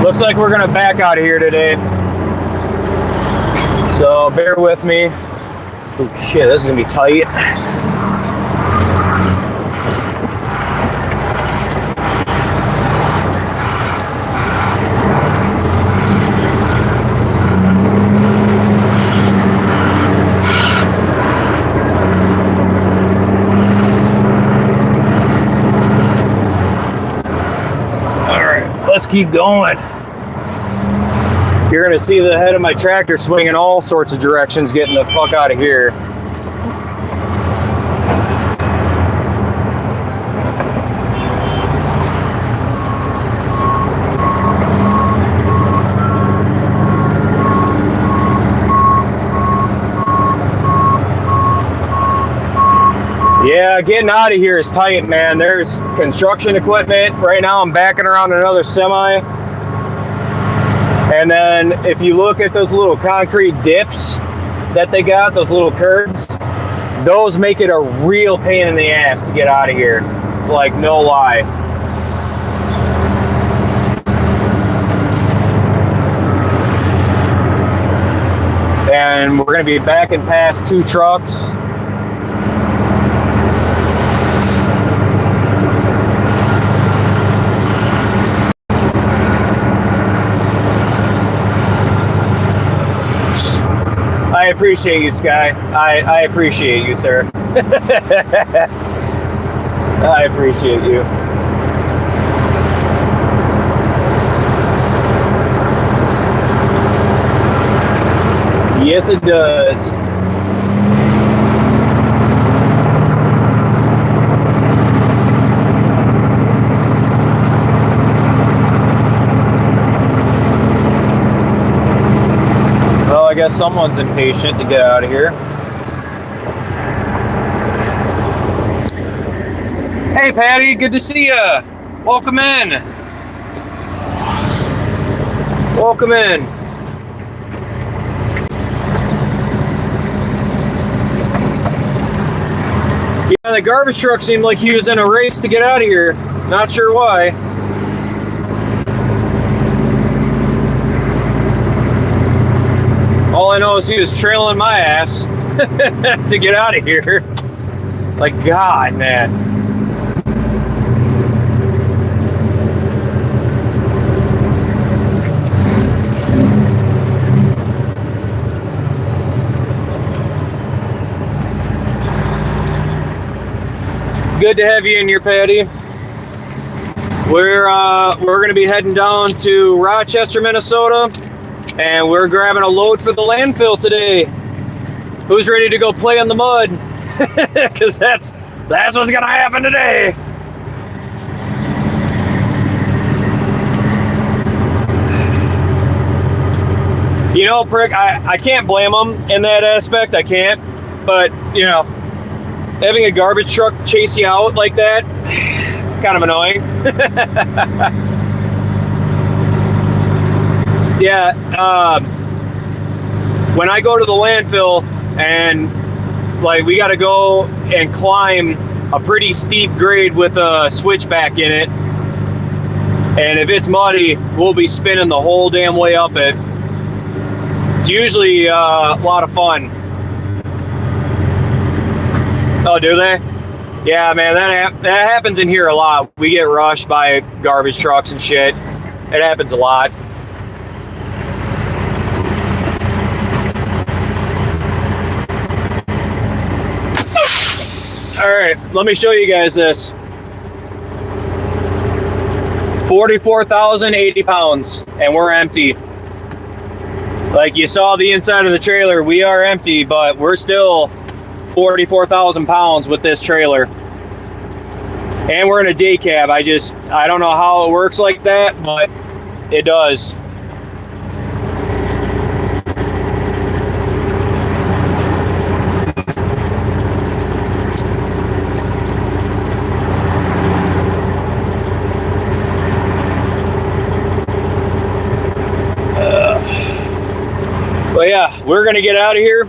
Looks like we're gonna back out of here today. So bear with me. Oh shit, this is gonna be tight. Let's keep going. You're gonna see the head of my tractor swinging all sorts of directions, getting the fuck out of here. Yeah, getting out of here is tight, man. There's construction equipment. Right now I'm backing around another semi. And then if you look at those little concrete dips that they got, those little curves, those make it a real pain in the ass to get out of here. Like, no lie. And we're gonna be backing past 2 trucks. I appreciate you, Sky. I appreciate you, sir. I appreciate you. Yes, it does. Well, I guess someone's impatient to get out of here. Hey, Patty, good to see ya. Welcome in. Welcome in. Yeah, the garbage truck seemed like he was in a race to get out of here. Not sure why. All I know is he was trailing my ass to get out of here. Like, God, man. Good to have you in here, Patty. We're going to be heading down to Rochester, Minnesota, and we're grabbing a load for the landfill today. Who's ready to go play in the mud? Because that's what's going to happen today. You know, prick, I can't blame them in that aspect. I can't. But, you know, having a garbage truck chase you out like that, kind of annoying. Yeah, when I go to the landfill and like we got to go and climb a pretty steep grade with a switchback in it, and if it's muddy, we'll be spinning the whole damn way up it. It's usually a lot of fun. Oh, do they? Yeah, man, that happens in here a lot. We get rushed by garbage trucks and shit. It happens a lot. All right, let me show you guys this. 44,080 pounds, and we're empty. Like you saw the inside of the trailer, we are empty, but we're still 44,000 pounds with this trailer. And we're in a day cab. I don't know how it works like that, but it does. But yeah, we're gonna get out of here.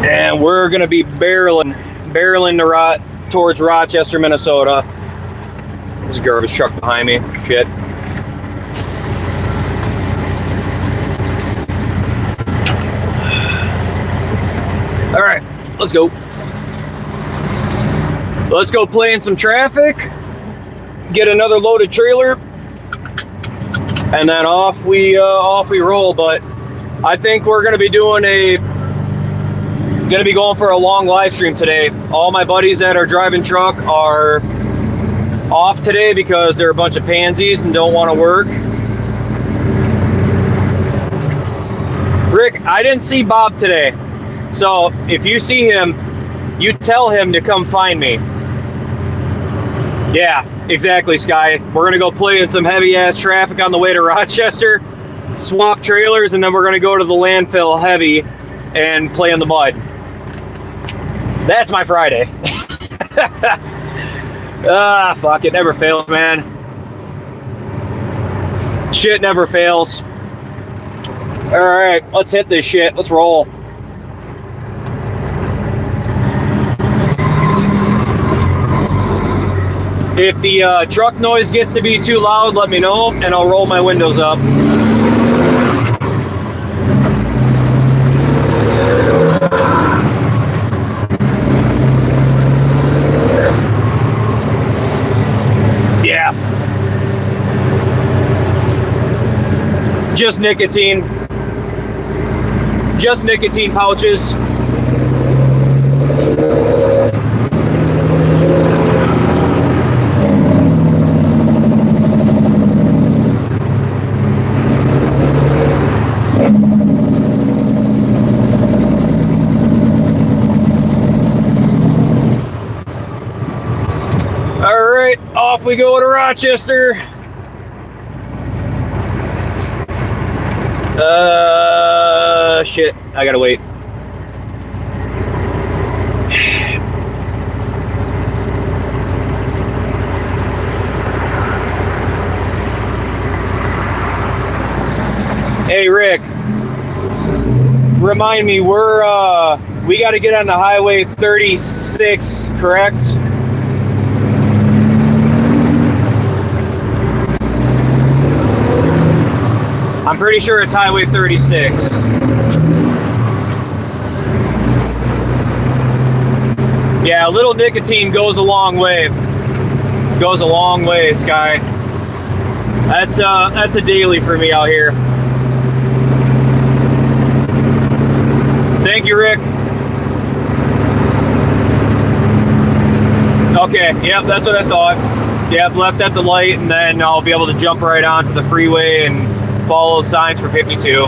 And we're gonna be barreling towards Rochester, Minnesota. There's a garbage truck behind me. Shit. All right, let's go. Let's go play in some traffic, get another loaded trailer, and then off we roll. But I think we're gonna be going for a long live stream today. All my buddies that are driving truck are off today because they're a bunch of pansies and don't want to work. Rick, I didn't see Bob today. So if you see him, you tell him to come find me. Yeah, exactly, Sky. We're gonna go play in some heavy ass traffic on the way to Rochester, swap trailers, and then we're gonna go to the landfill heavy and play in the mud. That's my Friday. Fuck, it never fails, man. Shit never fails. All right, let's hit this shit. Let's roll. If the truck noise gets to be too loud, let me know, and I'll roll my windows up. Yeah. Just nicotine. Just nicotine pouches. Off we go to Rochester. Shit, I gotta wait. Hey, Rick. Remind me, we got to get on the Highway 36, correct? I'm pretty sure it's Highway 36. Yeah, a little nicotine goes a long way. Goes a long way, Sky. That's a daily for me out here. Thank you, Rick. Okay, yep, that's what I thought. Yep, left at the light, and then I'll be able to jump right onto the freeway and follow signs for 52.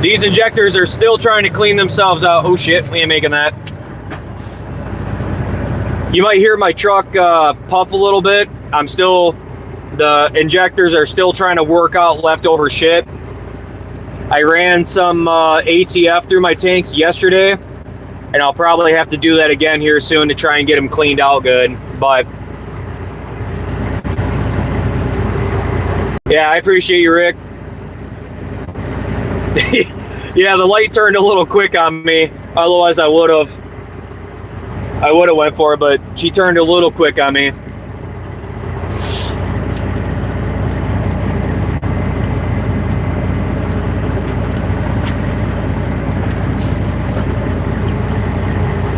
These injectors are still trying to clean themselves out. Oh shit, we ain't making that. You might hear my truck puff a little bit. The injectors are still trying to work out leftover shit. I ran some ATF through my tanks yesterday, and I'll probably have to do that again here soon to try and get them cleaned out good. But yeah, I appreciate you, Rick. Yeah, the light turned a little quick on me. Otherwise, I would have went for it, but she turned a little quick on me.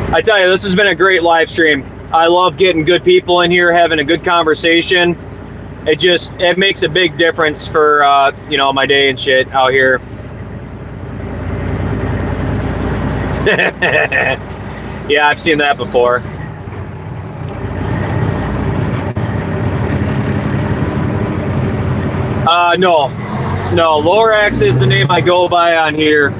I tell you, this has been a great live stream. I love getting good people in here, having a good conversation. It makes a big difference for my day and shit out here. Yeah, I've seen that before. No, Lorax is the name I go by on here.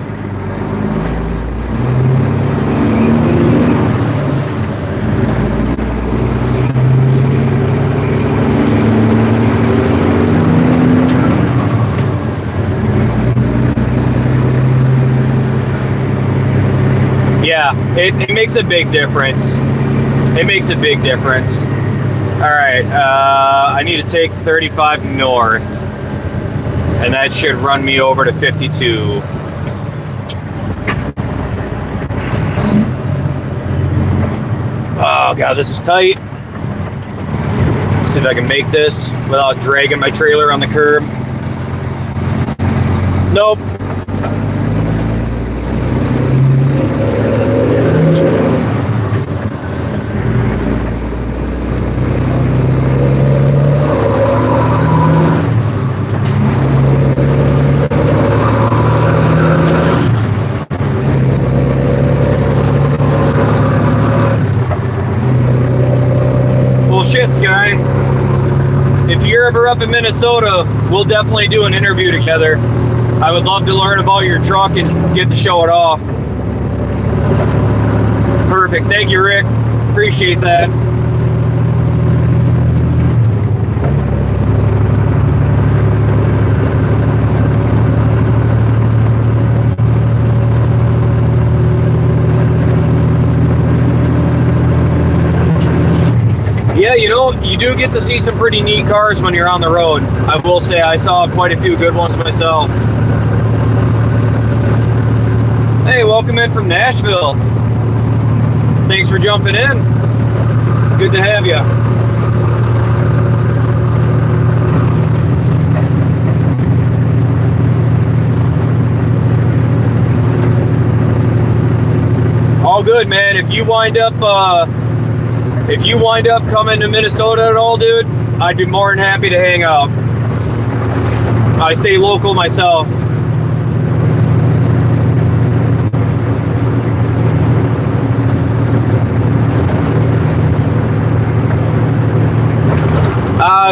Yeah, it makes a big difference. It makes a big difference. All right, I need to take 35 north, and that should run me over to 52. Oh God, this is tight. See if I can make this without dragging my trailer on the curb. Nope. Sky, if you're ever up in Minnesota, we'll definitely do an interview together. I would love to learn about your truck and get to show it off. Perfect. Thank you, Rick. Appreciate that. Yeah, you do get to see some pretty neat cars when you're on the road. I will say I saw quite a few good ones myself. Hey, welcome in from Nashville. Thanks for jumping in. Good to have you. All good, man. If you wind up coming to Minnesota at all, dude, I'd be more than happy to hang out. I stay local myself.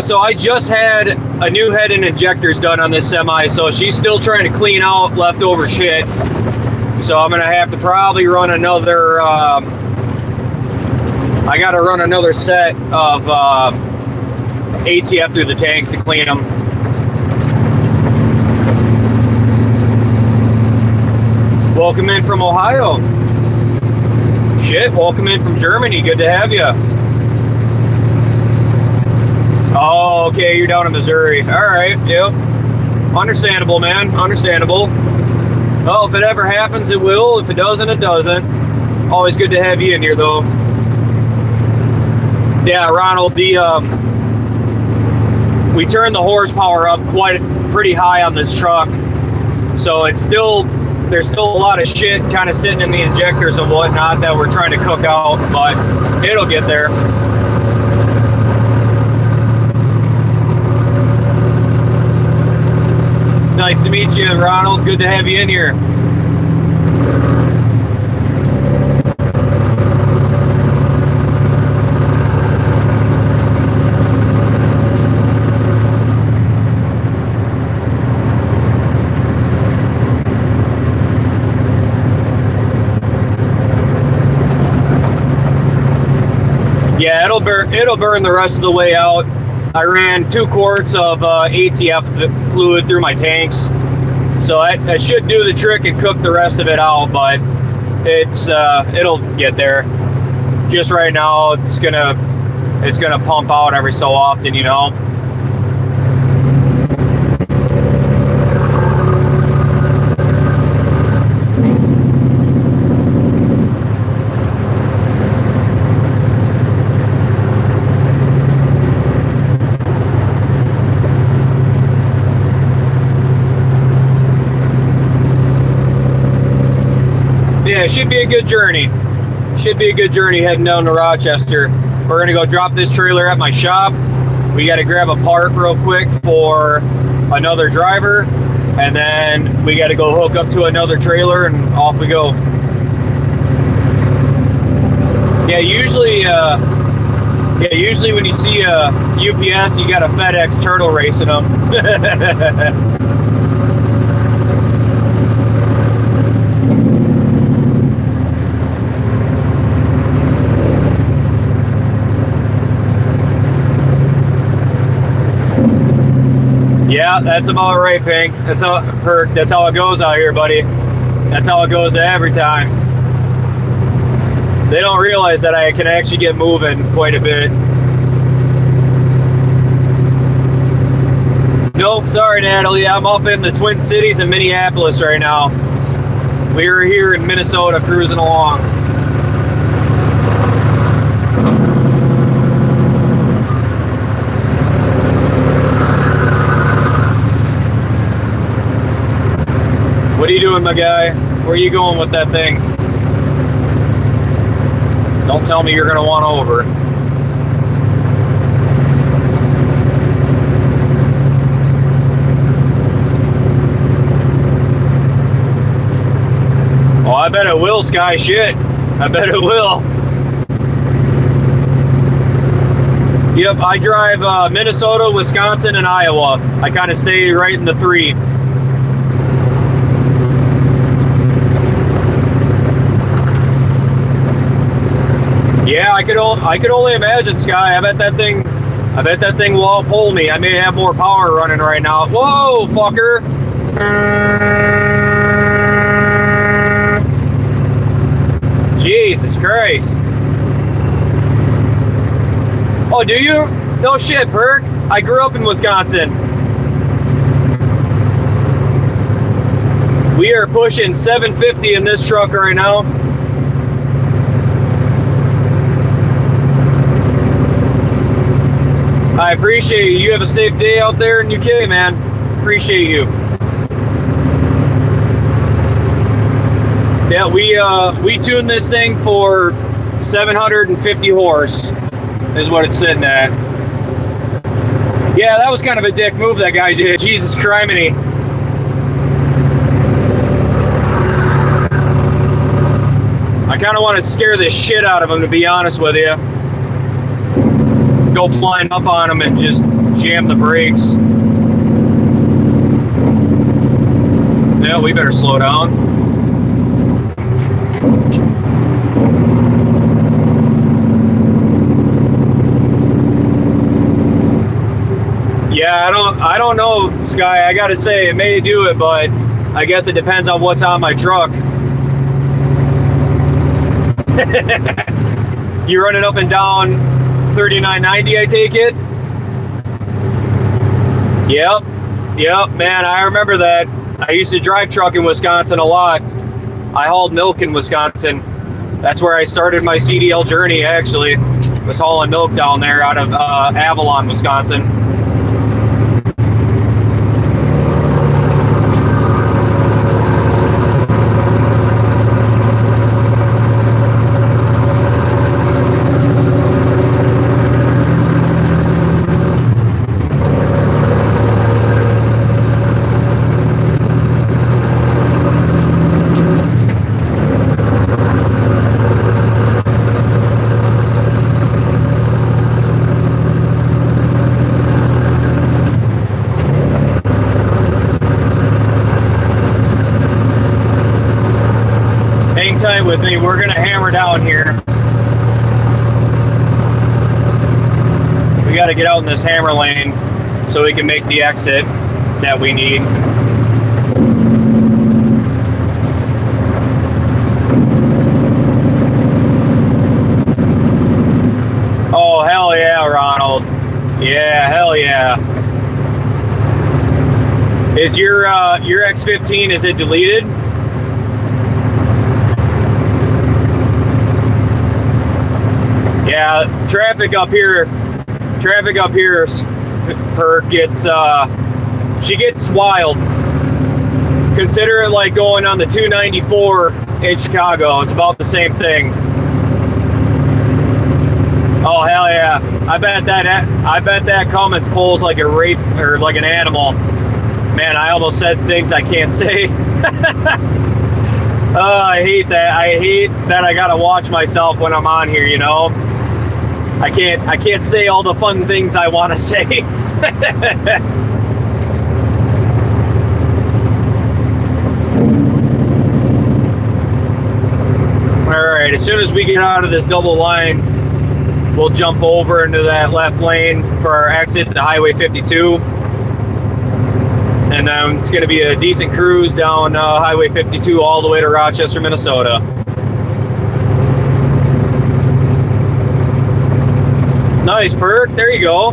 So I just had a new head and injectors done on this semi, so she's still trying to clean out leftover shit. So I'm gonna have to probably run another. I got to run another set of ATF through the tanks to clean them. Welcome in from Ohio. Shit, welcome in from Germany. Good to have you. Oh, Oh, okay, you're down in Missouri. All right, yep. Understandable, man. Understandable. Well, if it ever happens, it will. If it doesn't, it doesn't. Always good to have you in here, though. Yeah, Ronald, we turned the horsepower up pretty high on this truck. So there's still a lot of shit kind of sitting in the injectors and whatnot that we're trying to cook out, but it'll get there. Nice to meet you, Ronald. Good to have you in here. Yeah, it'll burn the rest of the way out. I ran 2 quarts of ATF fluid through my tanks, so that should do the trick and cook the rest of it out. But it'll get there. Just right now, it's gonna pump out every so often, you know. Yeah, it should be a good journey. Should be a good journey heading down to Rochester. We're gonna go drop this trailer at my shop. We gotta grab a part real quick for another driver, and then we gotta go hook up to another trailer and off we go. Yeah, usually when you see a UPS, you got a FedEx turtle racing them. Yeah, that's about right, Pink. That's how it goes out here, buddy. That's how it goes every time. They don't realize that I can actually get moving quite a bit. Nope, sorry, Natalie. I'm up in the Twin Cities in Minneapolis right now. We're here in Minnesota cruising along. What are you doing, my guy? Where are you going with that thing? Don't tell me you're going to want over. Oh, I bet it will, Sky. Shit. I bet it will. Yep, I drive Minnesota, Wisconsin, and Iowa. I kind of stay right in the 3. Yeah, I could only imagine, Sky. I bet that thing will outpull me. I may have more power running right now. Whoa, fucker! Jesus Christ! Oh, do you? No shit, Perk. I grew up in Wisconsin. We are pushing 750 in this truck right now. I appreciate you. You have a safe day out there in UK, man. Appreciate you. Yeah, we tuned this thing for 750 horse is what it's sitting at. Yeah, that was kind of a dick move that guy did. Jesus criminy. I kind of want to scare the shit out of him, to be honest with you. Go flying up on him and just jam the brakes. Yeah, we better slow down. Yeah, I don't know, Sky. I gotta say, it may do it, but I guess it depends on what's on my truck. You running up and down 3990, I take it? Yep, yep, man, I remember that. I used to drive truck in Wisconsin a lot. I hauled milk in Wisconsin. That's where I started my CDL journey, actually. Was hauling milk down there out of Avalon, Wisconsin. Tight with me. We're gonna hammer down here. We got to get out in this hammer lane so we can make the exit that we need. Oh hell yeah, Ronald. Yeah, hell yeah. Is your X15, is it deleted? Yeah, traffic up here, Perk gets, she gets wild. Consider it like going on the 294 in Chicago. It's about the same thing. Oh hell yeah! I bet that Cummins pulls like a rape or like an animal. Man, I almost said things I can't say. Oh, I hate that. I hate that I gotta watch myself when I'm on here. You know. I can't say all the fun things I want to say. All right, as soon as we get out of this double line, we'll jump over into that left lane for our exit to Highway 52. And then it's going to be a decent cruise down Highway 52 all the way to Rochester, Minnesota. Nice, Perk. There you go.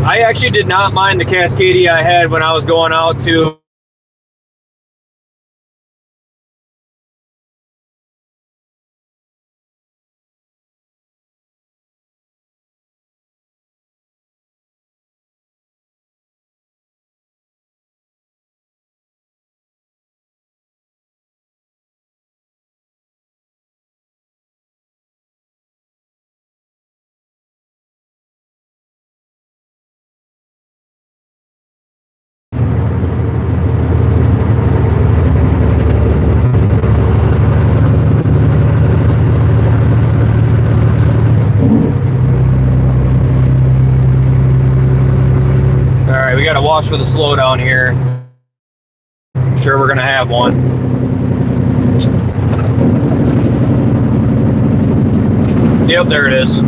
I actually did not mind the Cascadia I had when I was going out to we got to watch for the slowdown here. I'm sure we're going to have one. Yep, there it is.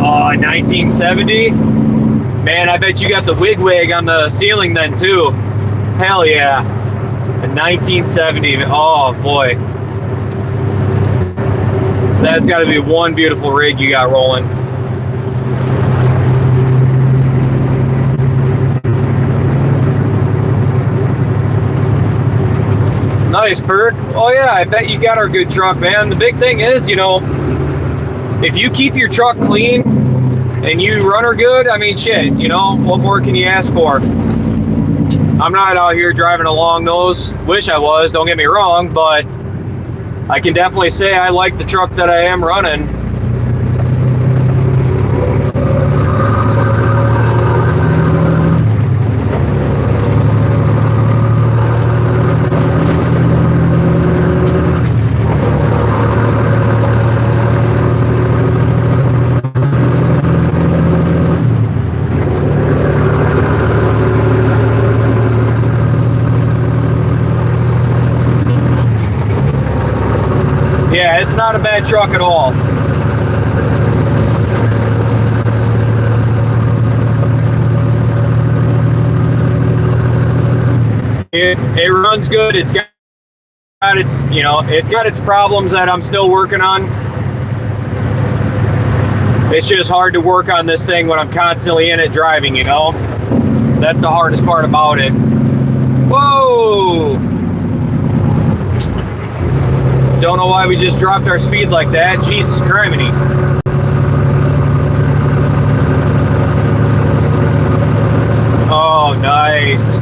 Oh, 1970? Man, I bet you got the wig on the ceiling then too. Hell yeah. A 1970. Oh boy. That's got to be one beautiful rig you got rolling. Nice, Perk. Oh yeah, I bet you got our good truck, man. The big thing is, you know, if you keep your truck clean and you run her good, I mean, shit, you know, what more can you ask for? I'm not out here driving along those. Wish I was, don't get me wrong, but I can definitely say I like the truck that I am running. Yeah, it's not a bad truck at all. It runs good. It's got its, you know, it's got its problems that I'm still working on. It's just hard to work on this thing when I'm constantly in it driving, you know? That's the hardest part about it. Whoa! Don't know why we just dropped our speed like that. Jesus criminy. Oh, nice.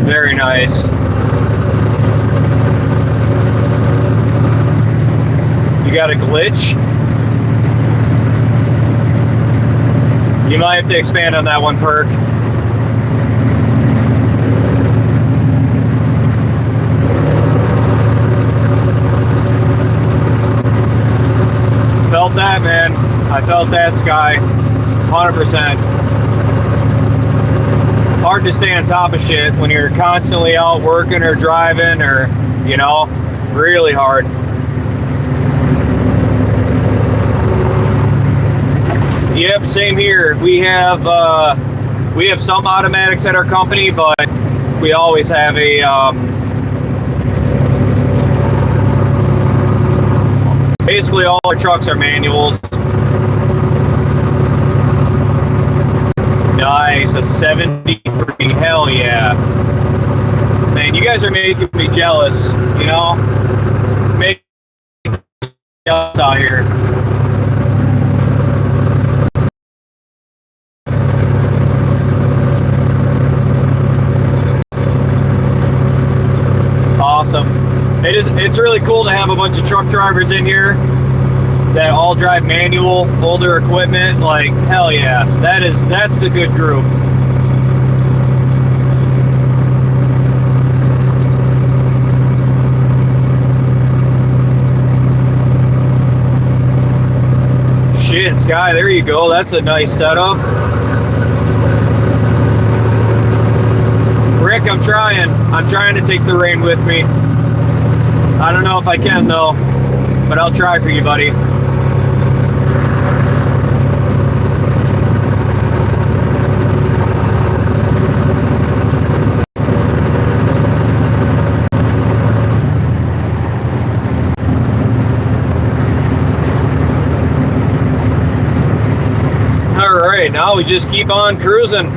Very nice. You got a glitch? You might have to expand on that one, Perk. Felt that, man. I felt that, Sky. 100%. Hard to stay on top of shit when you're constantly out working or driving or, you know, really hard. Yep, same here. We have some automatics at our company, but we always have a basically all our trucks are manuals. Nice, a 73. Hell yeah. Man, you guys are making me jealous, you know? Making me jealous out here. Awesome. It's really cool to have a bunch of truck drivers in here that all drive manual, older equipment. Like, hell yeah. That's the good group. Shit, Sky, there you go. That's a nice setup. Rick, I'm trying to take the rein with me. I don't know if I can though, but I'll try for you, buddy. All right, now we just keep on cruising.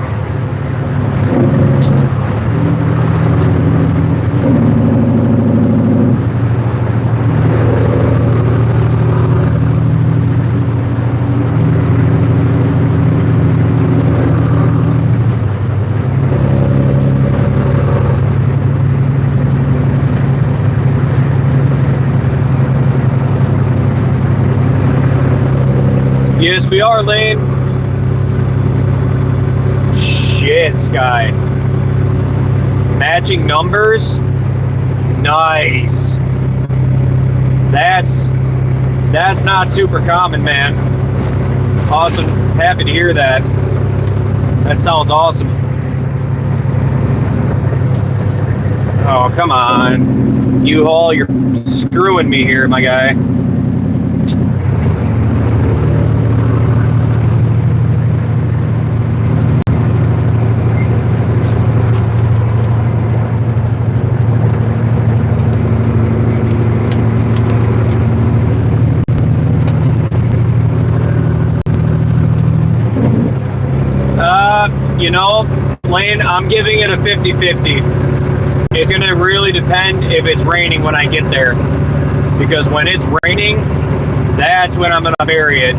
Yes, we are, Lane. Shit, Sky. Matching numbers? Nice. That's not super common, man. Awesome. Happy to hear that. That sounds awesome. Oh, come on. U-Haul, you're screwing me here, my guy. You know, Lane, I'm giving it a 50-50. It's going to really depend if it's raining when I get there. Because when it's raining, that's when I'm going to bury it.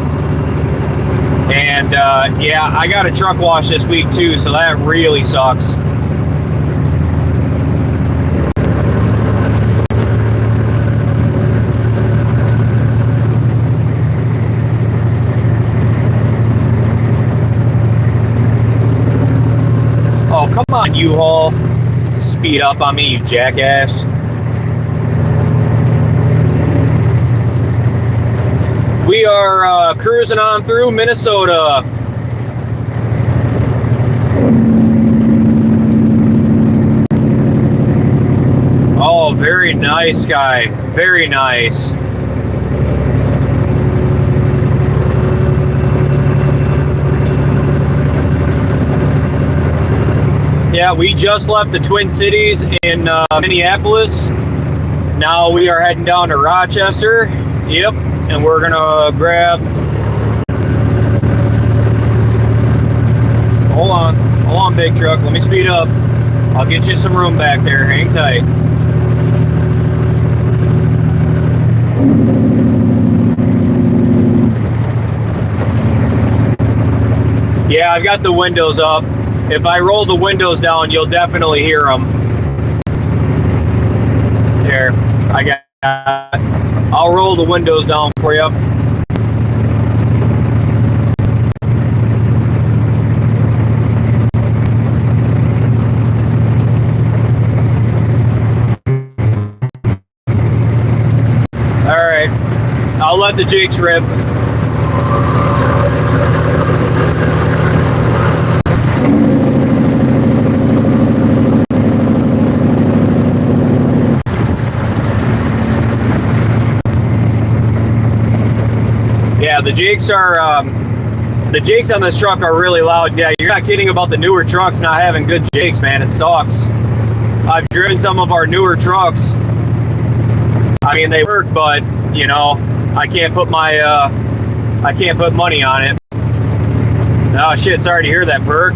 And, yeah, I got a truck wash this week, too, so that really sucks. Oh, come on, U-Haul. Speed up on me, you jackass. We are cruising on through Minnesota. Very nice guy. Very nice. Yeah, we just left the Twin Cities in Minneapolis. Now we are heading down to Rochester. Yep, and we're gonna grab. Hold on, big truck. Let me speed up. I'll get you some room back there. Hang tight. Yeah, I've got the windows up. If I roll the windows down, you'll definitely hear them. There, I got it. I'll roll the windows down for you. All right, I'll let the Jakes rip. Yeah, the Jakes on this truck are really loud. Yeah, you're not kidding about the newer trucks not having good Jakes, man. It sucks. I've driven some of our newer trucks. I mean, they work, but you know, I can't put money on it. Oh shit, sorry to hear that, Perk.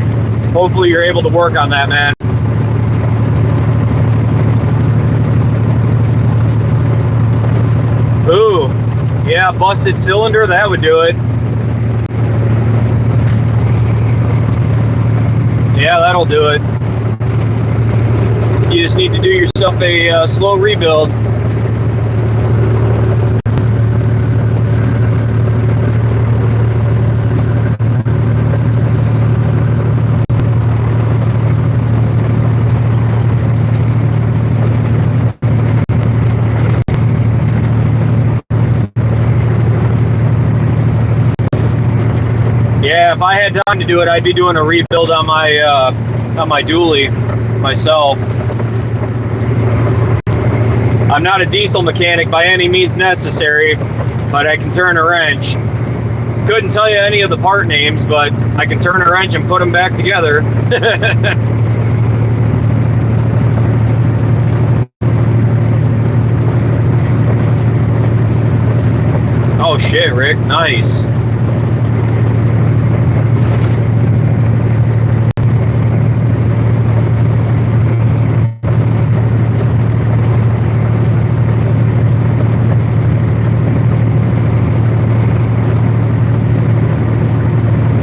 Hopefully you're able to work on that, man. Ooh. Yeah, busted cylinder, that would do it. Yeah, that'll do it. You just need to do yourself a slow rebuild. Yeah, if I had time to do it, I'd be doing a rebuild on my dually myself. I'm not a diesel mechanic by any means necessary, but I can turn a wrench. Couldn't tell you any of the part names, but I can turn a wrench and put them back together. Oh shit, Rick, nice.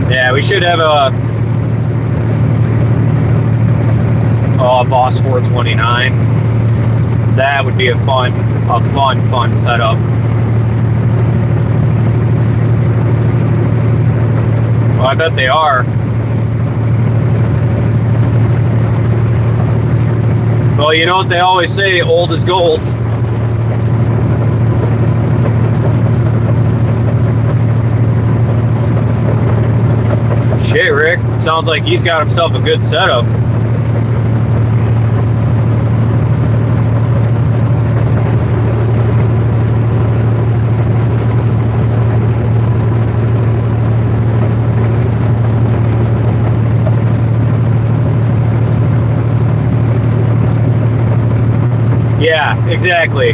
Yeah, we should have a Boss 429. That would be a fun setup. Well, I bet they are. Well, you know what they always say, old is gold. Shit, Rick. Sounds like he's got himself a good setup. Yeah, exactly.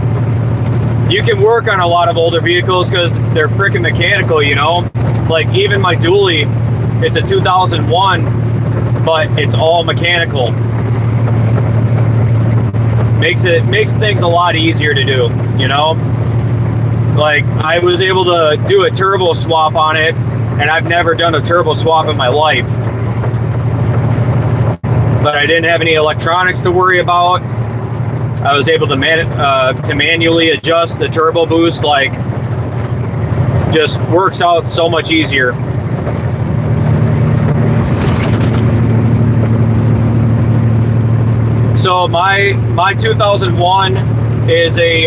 You can work on a lot of older vehicles because they're freaking mechanical, you know? Like even my dually, it's a 2001, but it's all mechanical. Makes things a lot easier to do, you know? Like I was able to do a turbo swap on it, and I've never done a turbo swap in my life. But I didn't have any electronics to worry about. I was able to manually adjust the turbo boost, like just works out so much easier. So my 2001 is a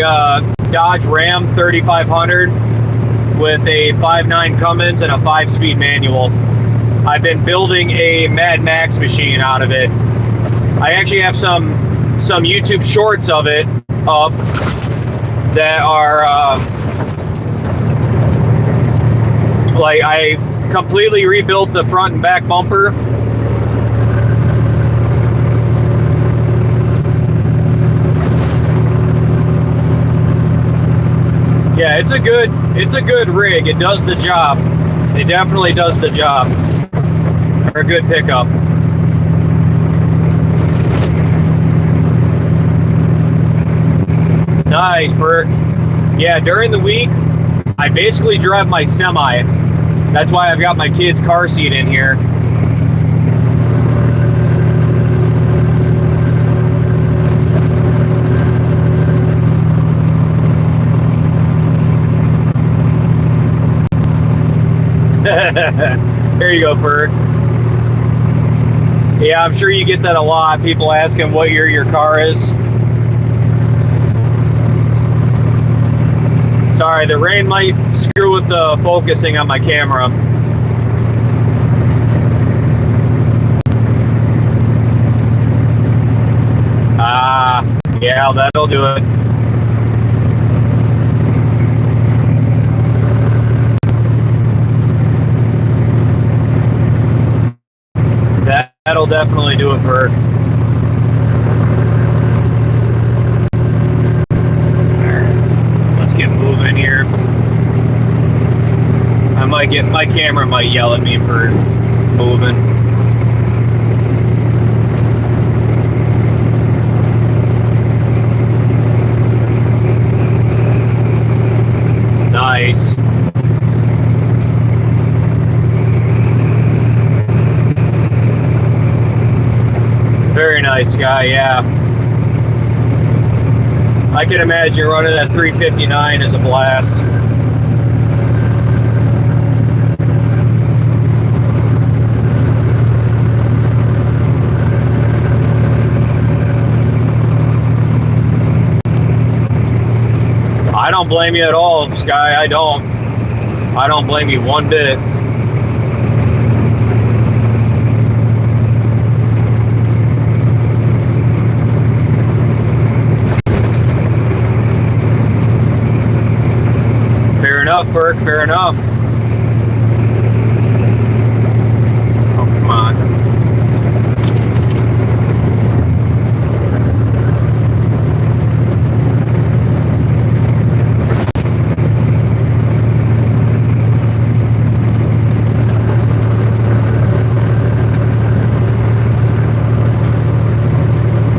Dodge Ram 3500 with a 5.9 Cummins and a 5-speed manual. I've been building a Mad Max machine out of it. I actually have some YouTube shorts of it up that are like I completely rebuilt the front and back bumper. Yeah, it's a good rig. It does the job. It definitely does the job. Or a good pickup. Nice, Bert. Yeah, during the week, I basically drive my semi. That's why I've got my kid's car seat in here. There you go, Bert. Yeah, I'm sure you get that a lot. People asking what year your car is. Sorry, the rain might screw with the focusing on my camera. Yeah, that'll do it. That'll definitely do it, Bert. Let's get moving here. My camera might yell at me for moving. Nice. Very nice guy, yeah. I can imagine running that 359 is a blast. I don't blame you at all, Sky. I don't blame you one bit. Fair enough, Burke, fair enough. Oh, come on.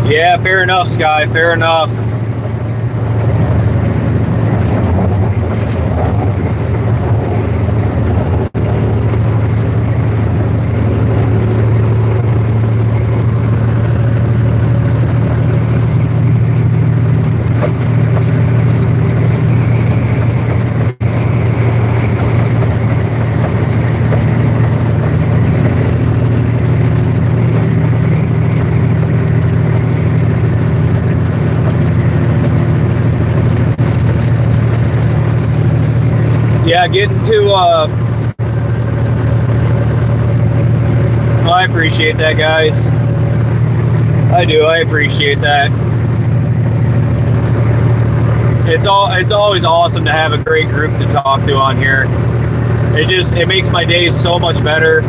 Yeah, fair enough, Sky, fair enough. Yeah, getting to, I appreciate that, guys. I do, I appreciate that. It's always awesome to have a great group to talk to on here. It makes my days so much better.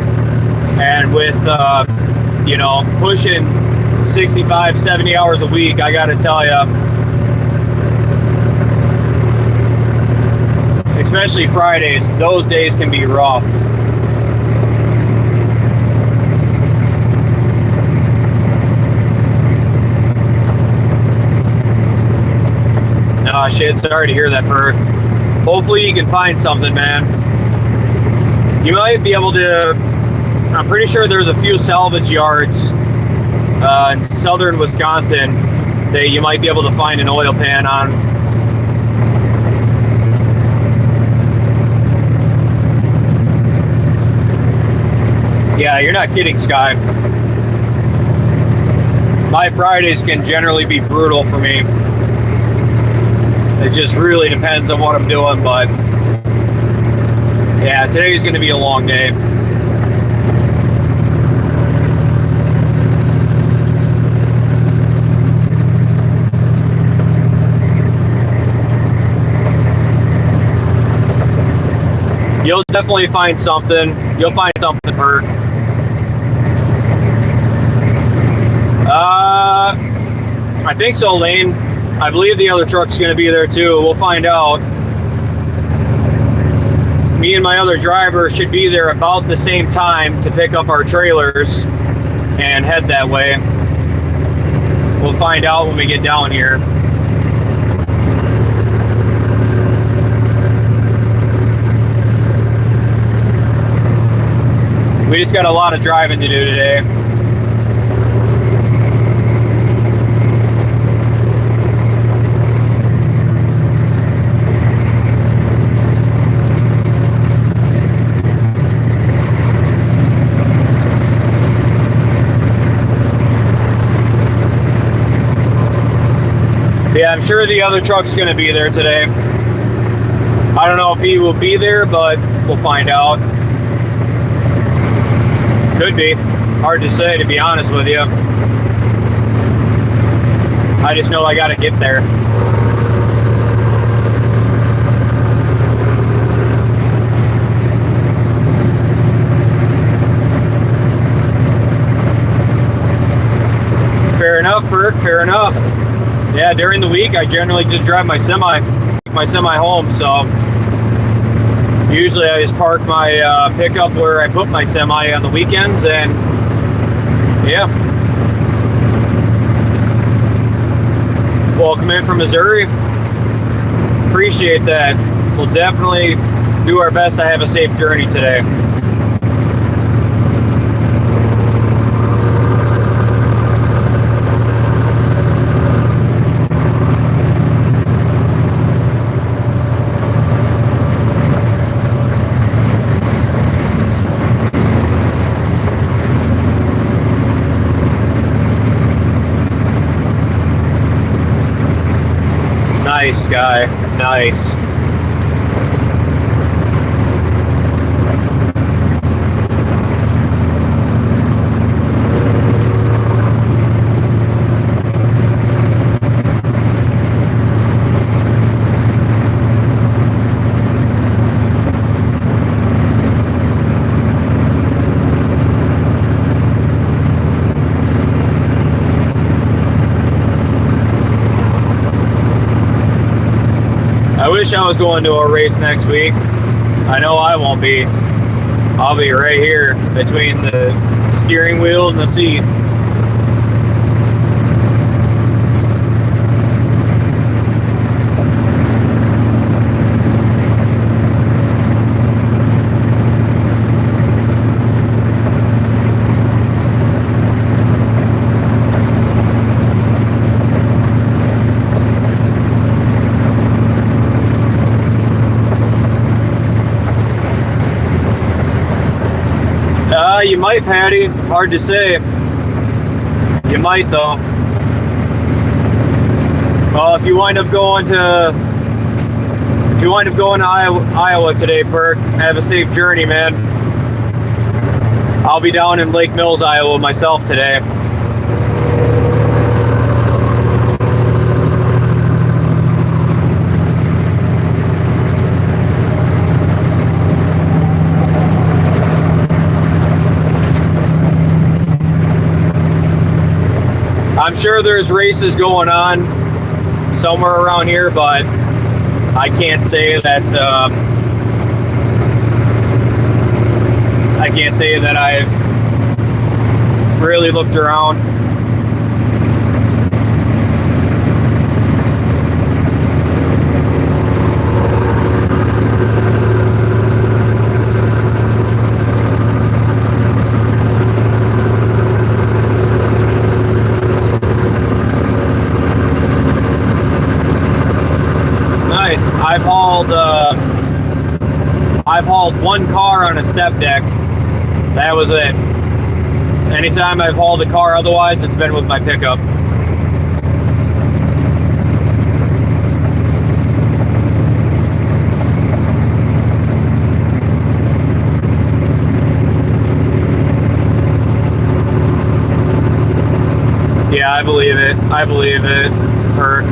And with, you know, pushing 65, 70 hours a week, I gotta tell you, especially Fridays, those days can be rough. Oh shit, sorry to hear that, Bert. Hopefully you can find something, man. You might be able to, I'm pretty sure there's a few salvage yards in southern Wisconsin that you might be able to find an oil pan on. Yeah, you're not kidding, Sky. My Fridays can generally be brutal for me. It just really depends on what I'm doing, but yeah, today's going to be a long day. definitely find something. You'll find something, Perk. I think so, Lane. I believe the other truck's going to be there too. We'll find out. Me and my other driver should be there about the same time to pick up our trailers and head that way. We'll find out when we get down here. We just got a lot of driving to do today. Yeah, I'm sure the other truck's going to be there today. I don't know if he will be there, but we'll find out. Could be. Hard to say, to be honest with you. I just know I got to get there. Fair enough, Bert. Fair enough. Yeah, during the week, I generally just drive my semi home, so usually I just park my pickup where I put my semi on the weekends, and yeah. Welcome in from Missouri. Appreciate that. We'll definitely do our best to have a safe journey today. Nice guy, nice. I wish I was going to a race next week. I know I won't be. I'll be right here between the steering wheel and the seat. You might, Patty. Hard to say. You might, though. Well, if you wind up going to Iowa today, Perk, have a safe journey, man. I'll be down in Lake Mills, Iowa myself today. I'm sure there's races going on somewhere around here, but I can't say that I've really looked around. I've hauled one car on a step deck. That was it. Anytime I've hauled a car otherwise, it's been with my pickup. Yeah, I believe it. I believe it. Perk.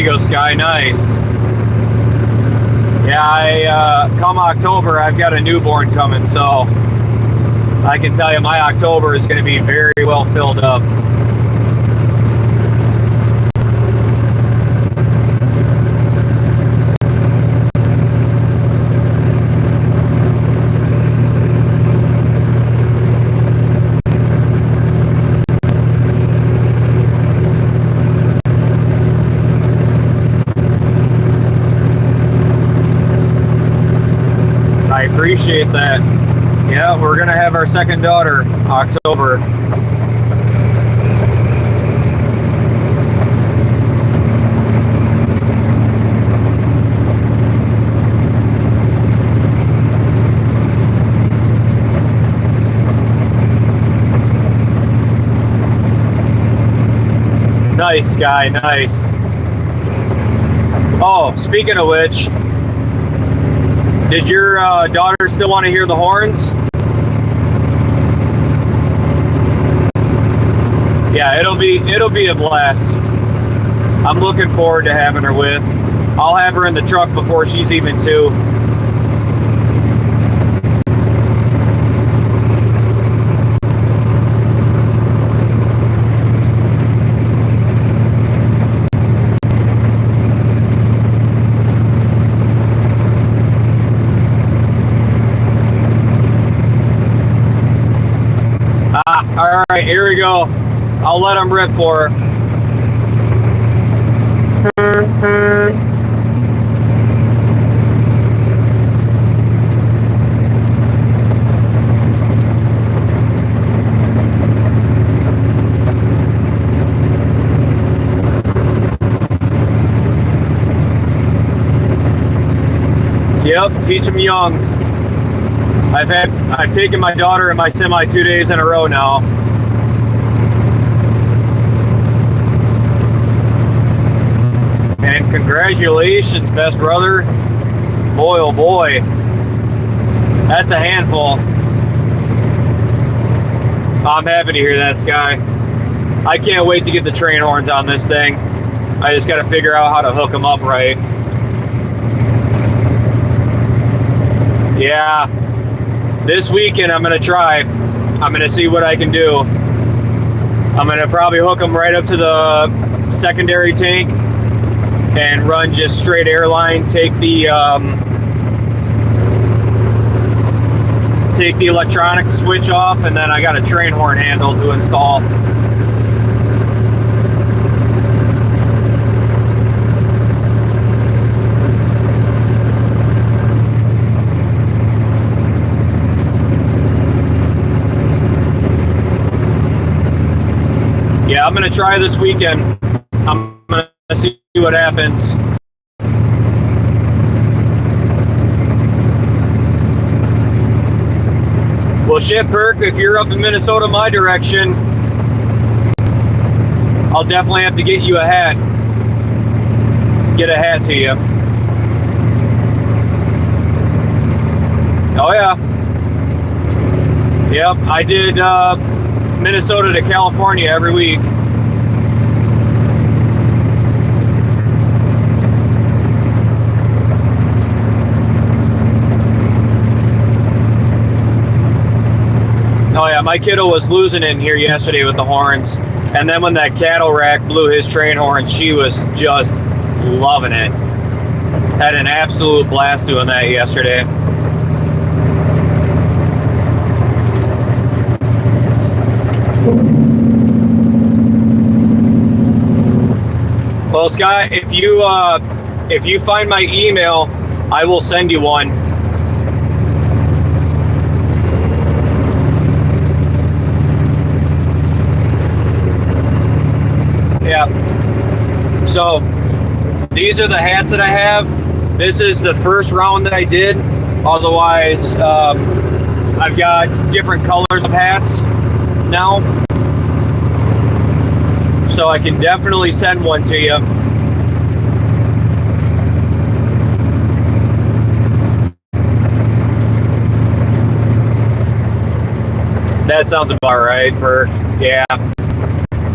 you go, Sky. Nice. Yeah, come October, I've got a newborn coming, so I can tell you my October is going to be very well filled up. I appreciate that. Yeah, we're gonna have our second daughter October. Nice, Sky, nice. Oh, speaking of which, did your daughter still want to hear the horns? Yeah, it'll be a blast. I'm looking forward to having her with. I'll have her in the truck before she's even 2. All right, here we go. I'll let them rip for her. Yep, teach them young. I've taken my daughter in my semi 2 days in a row now. And congratulations, best brother. Boy, oh boy. That's a handful. I'm happy to hear that, Sky. I can't wait to get the train horns on this thing. I just got to figure out how to hook them up right. Yeah. This weekend I'm going to try. I'm going to see what I can do. I'm going to probably hook them right up to the secondary tank and run just straight airline, take the electronic switch off, and then I got a train horn handle to install. Yeah, I'm gonna try this weekend. I'm gonna see what happens. Well, shit, Perk, if you're up in Minnesota my direction, I'll definitely have to get you a hat. Get a hat to you. Oh, yeah. Yep, I did Minnesota to California every week. Oh yeah, my kiddo was losing it in here yesterday with the horns. And then when that cattle rack blew his train horn, she was just loving it. Had an absolute blast doing that yesterday. Well, Scott, if you find my email, I will send you one. Yeah. So these are the hats that I have. This is the first round that I did. Otherwise, I've got different colors of hats now. So I can definitely send one to you. That sounds about right, Perk. Yeah.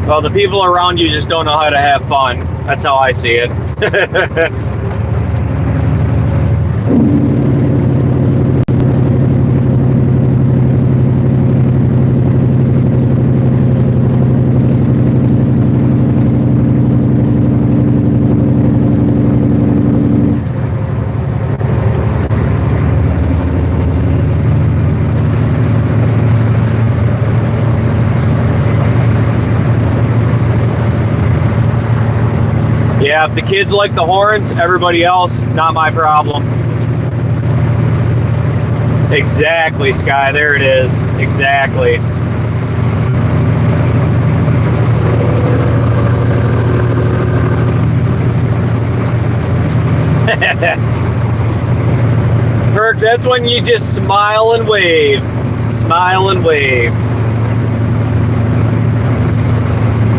Well, the people around you just don't know how to have fun. That's how I see it. Yeah, if the kids like the horns, everybody else, not my problem. Exactly, Sky. There it is. Exactly. Perk, that's when you just smile and wave. Smile and wave.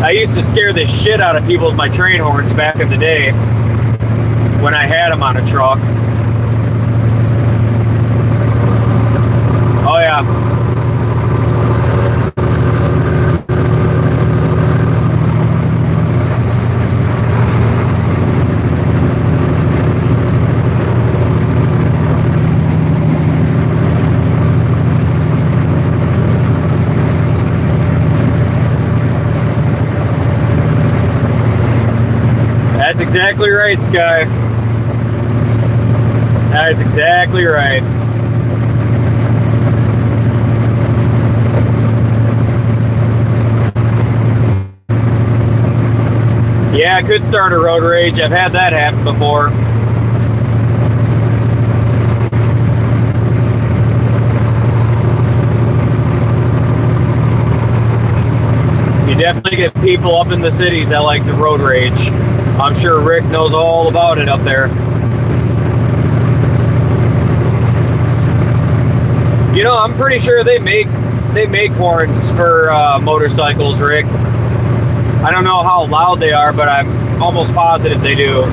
I used to scare the shit out of people with my train horns back in the day when I had them on a truck. Oh yeah. That's exactly right, Sky. That's exactly right. Yeah, I could start a road rage. I've had that happen before. You definitely get people up in the cities that like the road rage. I'm sure Rick knows all about it up there. You know, I'm pretty sure they make horns for motorcycles, Rick. I don't know how loud they are, but I'm almost positive they do.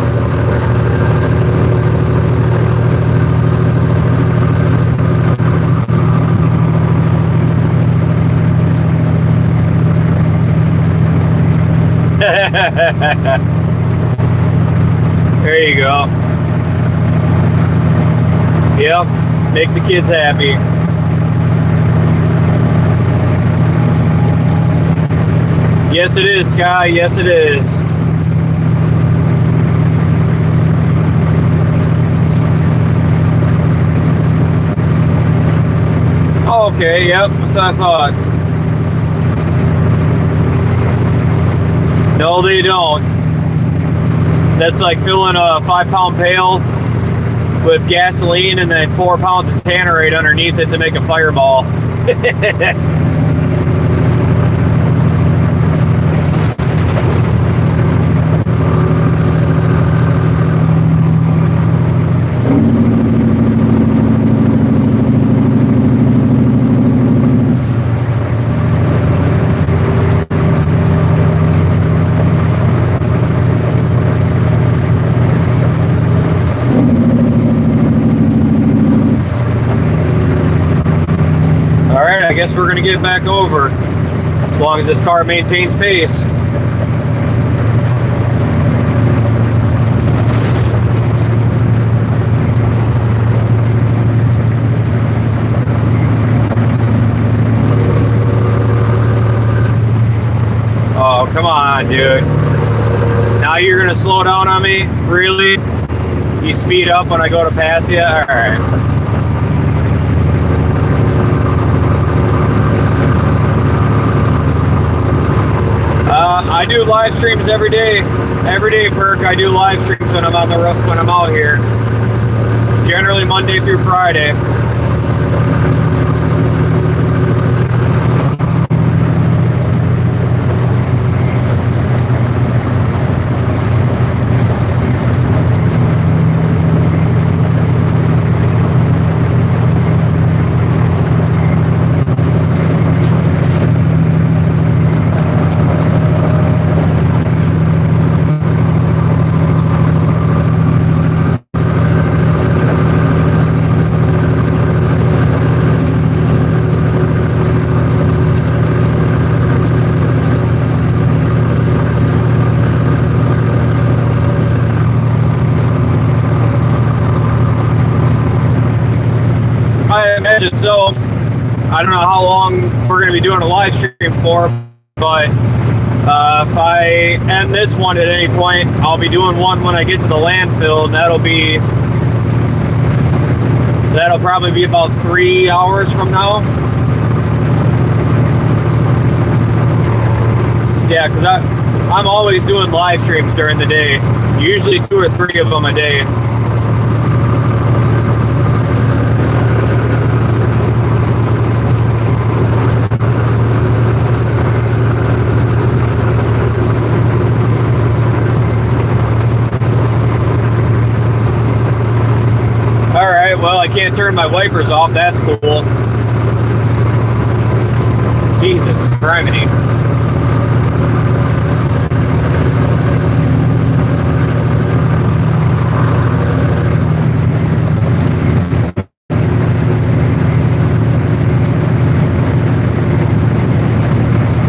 There you go. Yep, make the kids happy. Yes, it is, Sky. Yes, it is. Oh, okay, yep, that's what I thought. No, they don't. That's like filling a 5-pound pail with gasoline and then 4 pounds of tannerite underneath it to make a fireball. I guess we're gonna get back over as long as this car maintains pace. Oh, come on, dude. Now you're gonna slow down on me? Really? You speed up when I go to pass you? All right. I do live streams every day, Perk. I do live streams when I'm on the road, when I'm out here. Generally Monday through Friday. imagine so. I don't know how long we're going to be doing a live stream for, but if I end this one at any point, I'll be doing one when I get to the landfill, and that'll probably be about 3 hours from now. Yeah, because I'm always doing live streams during the day, usually 2 or 3 of them a day. Alright, well, I can't turn my wipers off. That's cool. Jesus, criminy.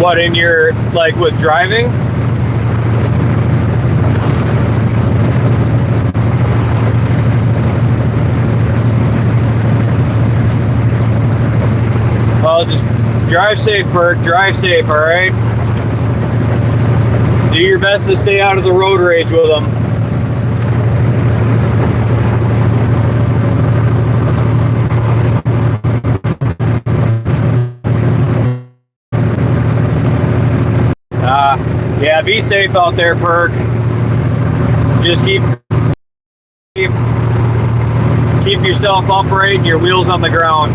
What, in your, like, with driving? Well, just drive safe, Bert. Drive safe, all right? Do your best to stay out of the road rage with them. Yeah, be safe out there, Perk. Just keep yourself upright and your wheels on the ground.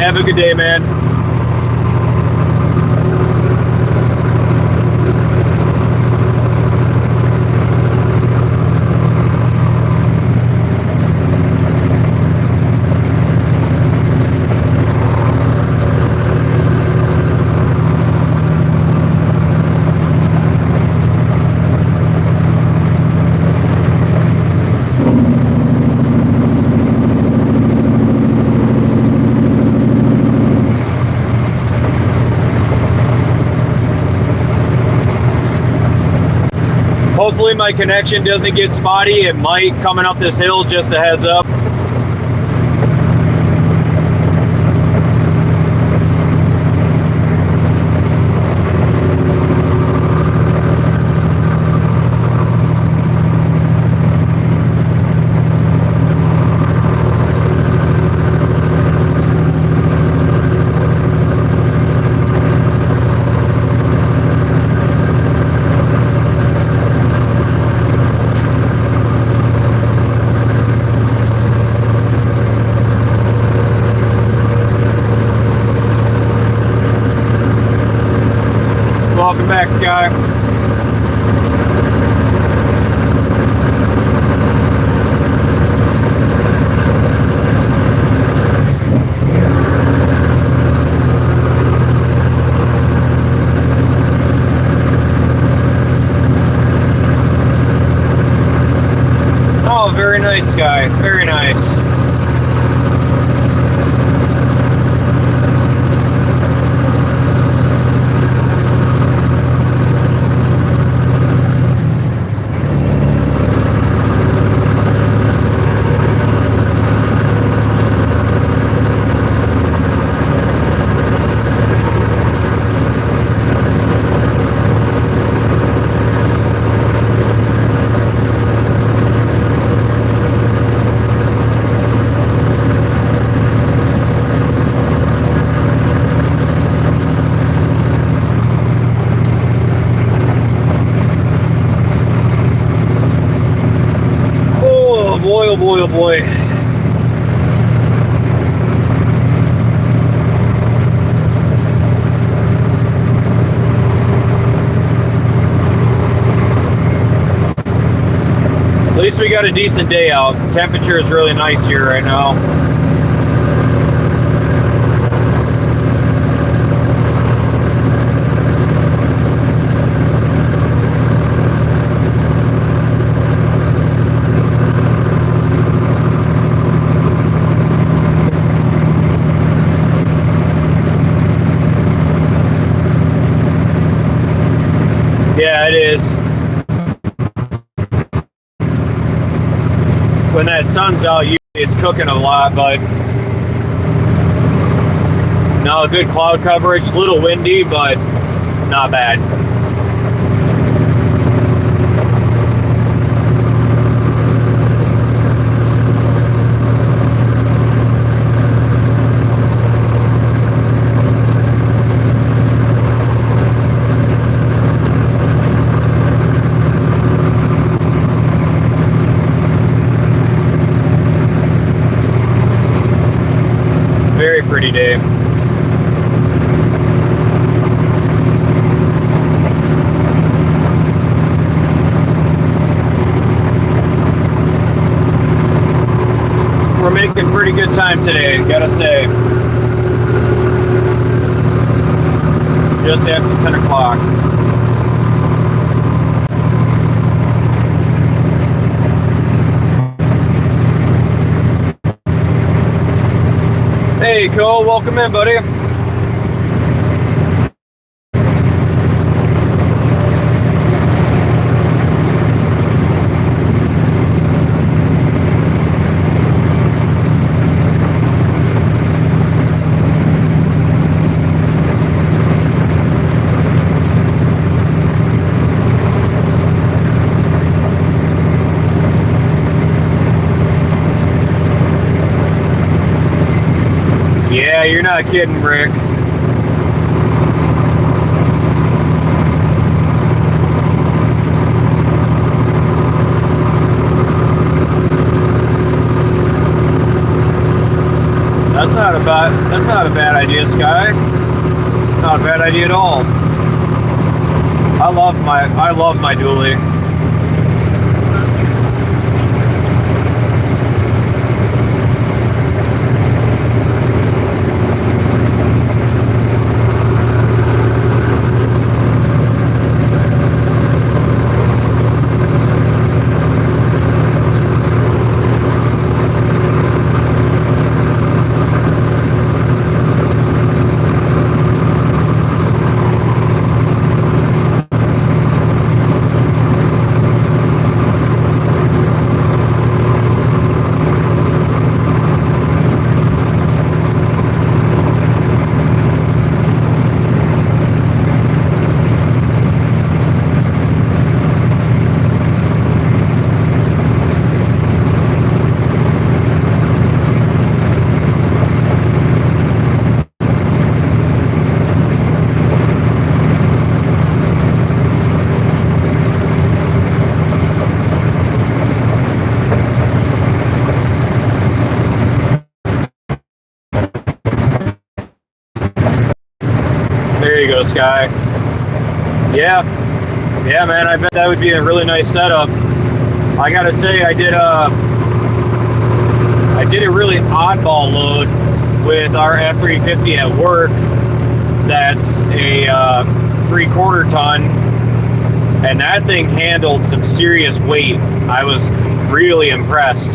Have a good day, man. Hopefully my connection doesn't get spotty. It might coming up this hill, just a heads up. Welcome back, Sky. Oh, very nice, Sky. Very nice. Oh boy, oh boy. At least we got a decent day out. Temperature is really nice here right now. Yeah, it is. when that sun's out, it's cooking a lot, but no, good cloud coverage, a little windy, but not bad. Very pretty day. We're making pretty good time today, gotta say. Just after 10 o'clock. Hey, Cole, welcome in, buddy. Yeah, you're not kidding, Rick. That's not a bad idea, Sky. Not a bad idea at all. I love my dually. There you go, Sky. Yeah, man. I bet that would be a really nice setup. I gotta say, I did a really oddball load with our F350 at work. That's a 3/4 ton, and that thing handled some serious weight. I was really impressed.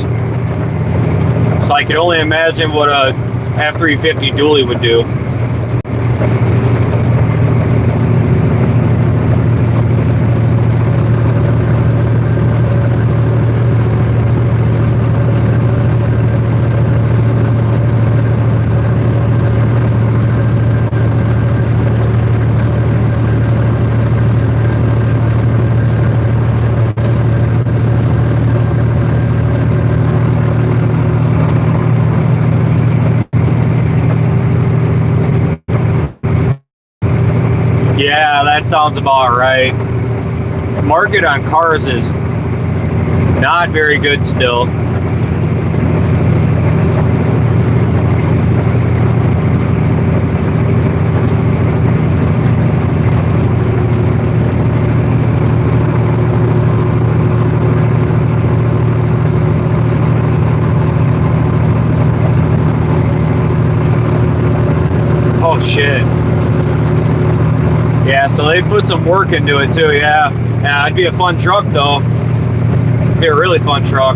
So I could only imagine what a F350 dually would do. Yeah, that sounds about right. Market on cars is not very good still. Oh shit. Yeah, so they put some work into it too, yeah. Yeah, it'd be a fun truck though. It'd be a really fun truck.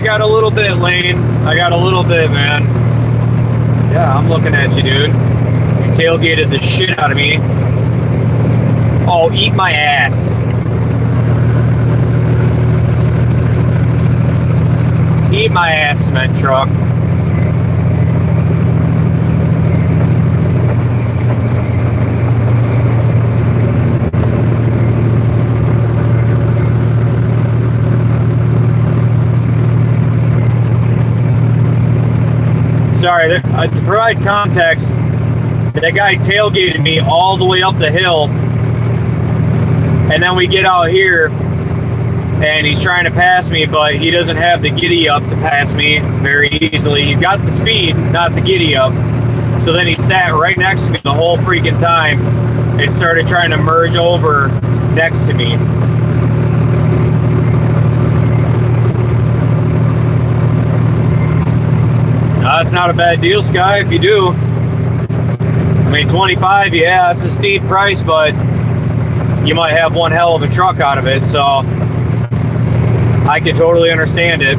got a little bit, Lane. I got a little bit, man. Yeah, I'm looking at you, dude. You tailgated the shit out of me. Oh, eat my ass. Eat my ass, cement truck. Sorry, to provide context, that guy tailgated me all the way up the hill, and then we get out here and he's trying to pass me, but he doesn't have the giddy up to pass me very easily. He's got the speed, not the giddy up. So then he sat right next to me the whole freaking time and started trying to merge over next to me. That's not a bad deal, Sky, if you do. I mean, 25, yeah, it's a steep price, but you might have one hell of a truck out of it, so I can totally understand it.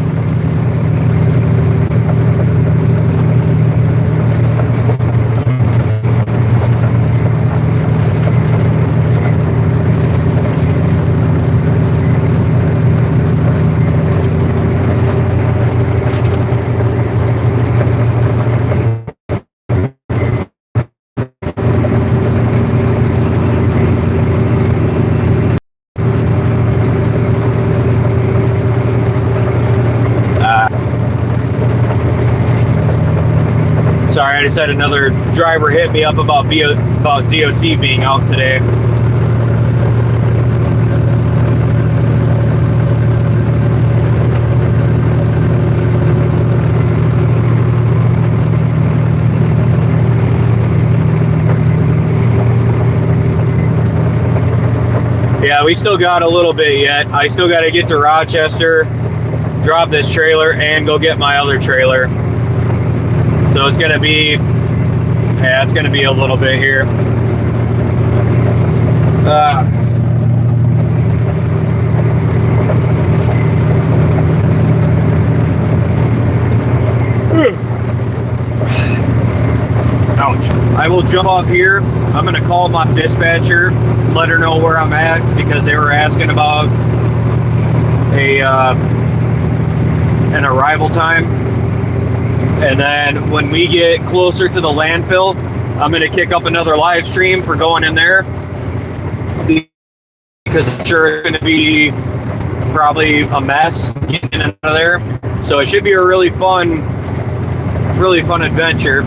Sorry, I just had another driver hit me up about DOT being out today. Yeah, we still got a little bit yet. I still got to get to Rochester, drop this trailer, and go get my other trailer. So it's gonna be, yeah, it's gonna be a little bit here. Ouch. I will jump off here. I'm gonna call my dispatcher, let her know where I'm at, because they were asking about an arrival time. And then when we get closer to the landfill, I'm going to kick up another live stream for going in there, because I'm sure it's going to be probably a mess getting in and out of there. So it should be a really fun adventure.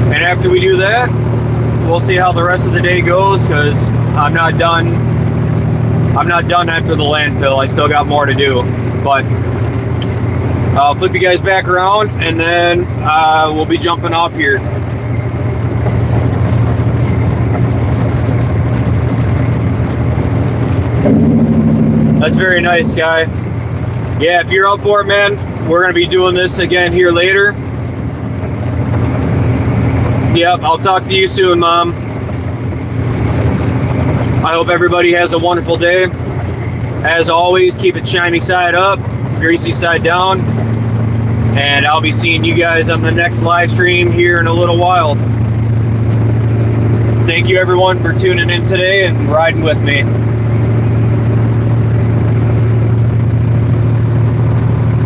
And after we do that, we'll see how the rest of the day goes, because I'm not done after the landfill. I still got more to do, but I'll flip you guys back around, and then we'll be jumping off here. That's very nice, Sky. Yeah, if you're up for it, man, we're going to be doing this again here later. Yep, I'll talk to you soon, Mom. I hope everybody has a wonderful day. As always, keep it shiny side up, greasy side down, and I'll be seeing you guys on the next live stream here in a little while. Thank you everyone for tuning in today and riding with me.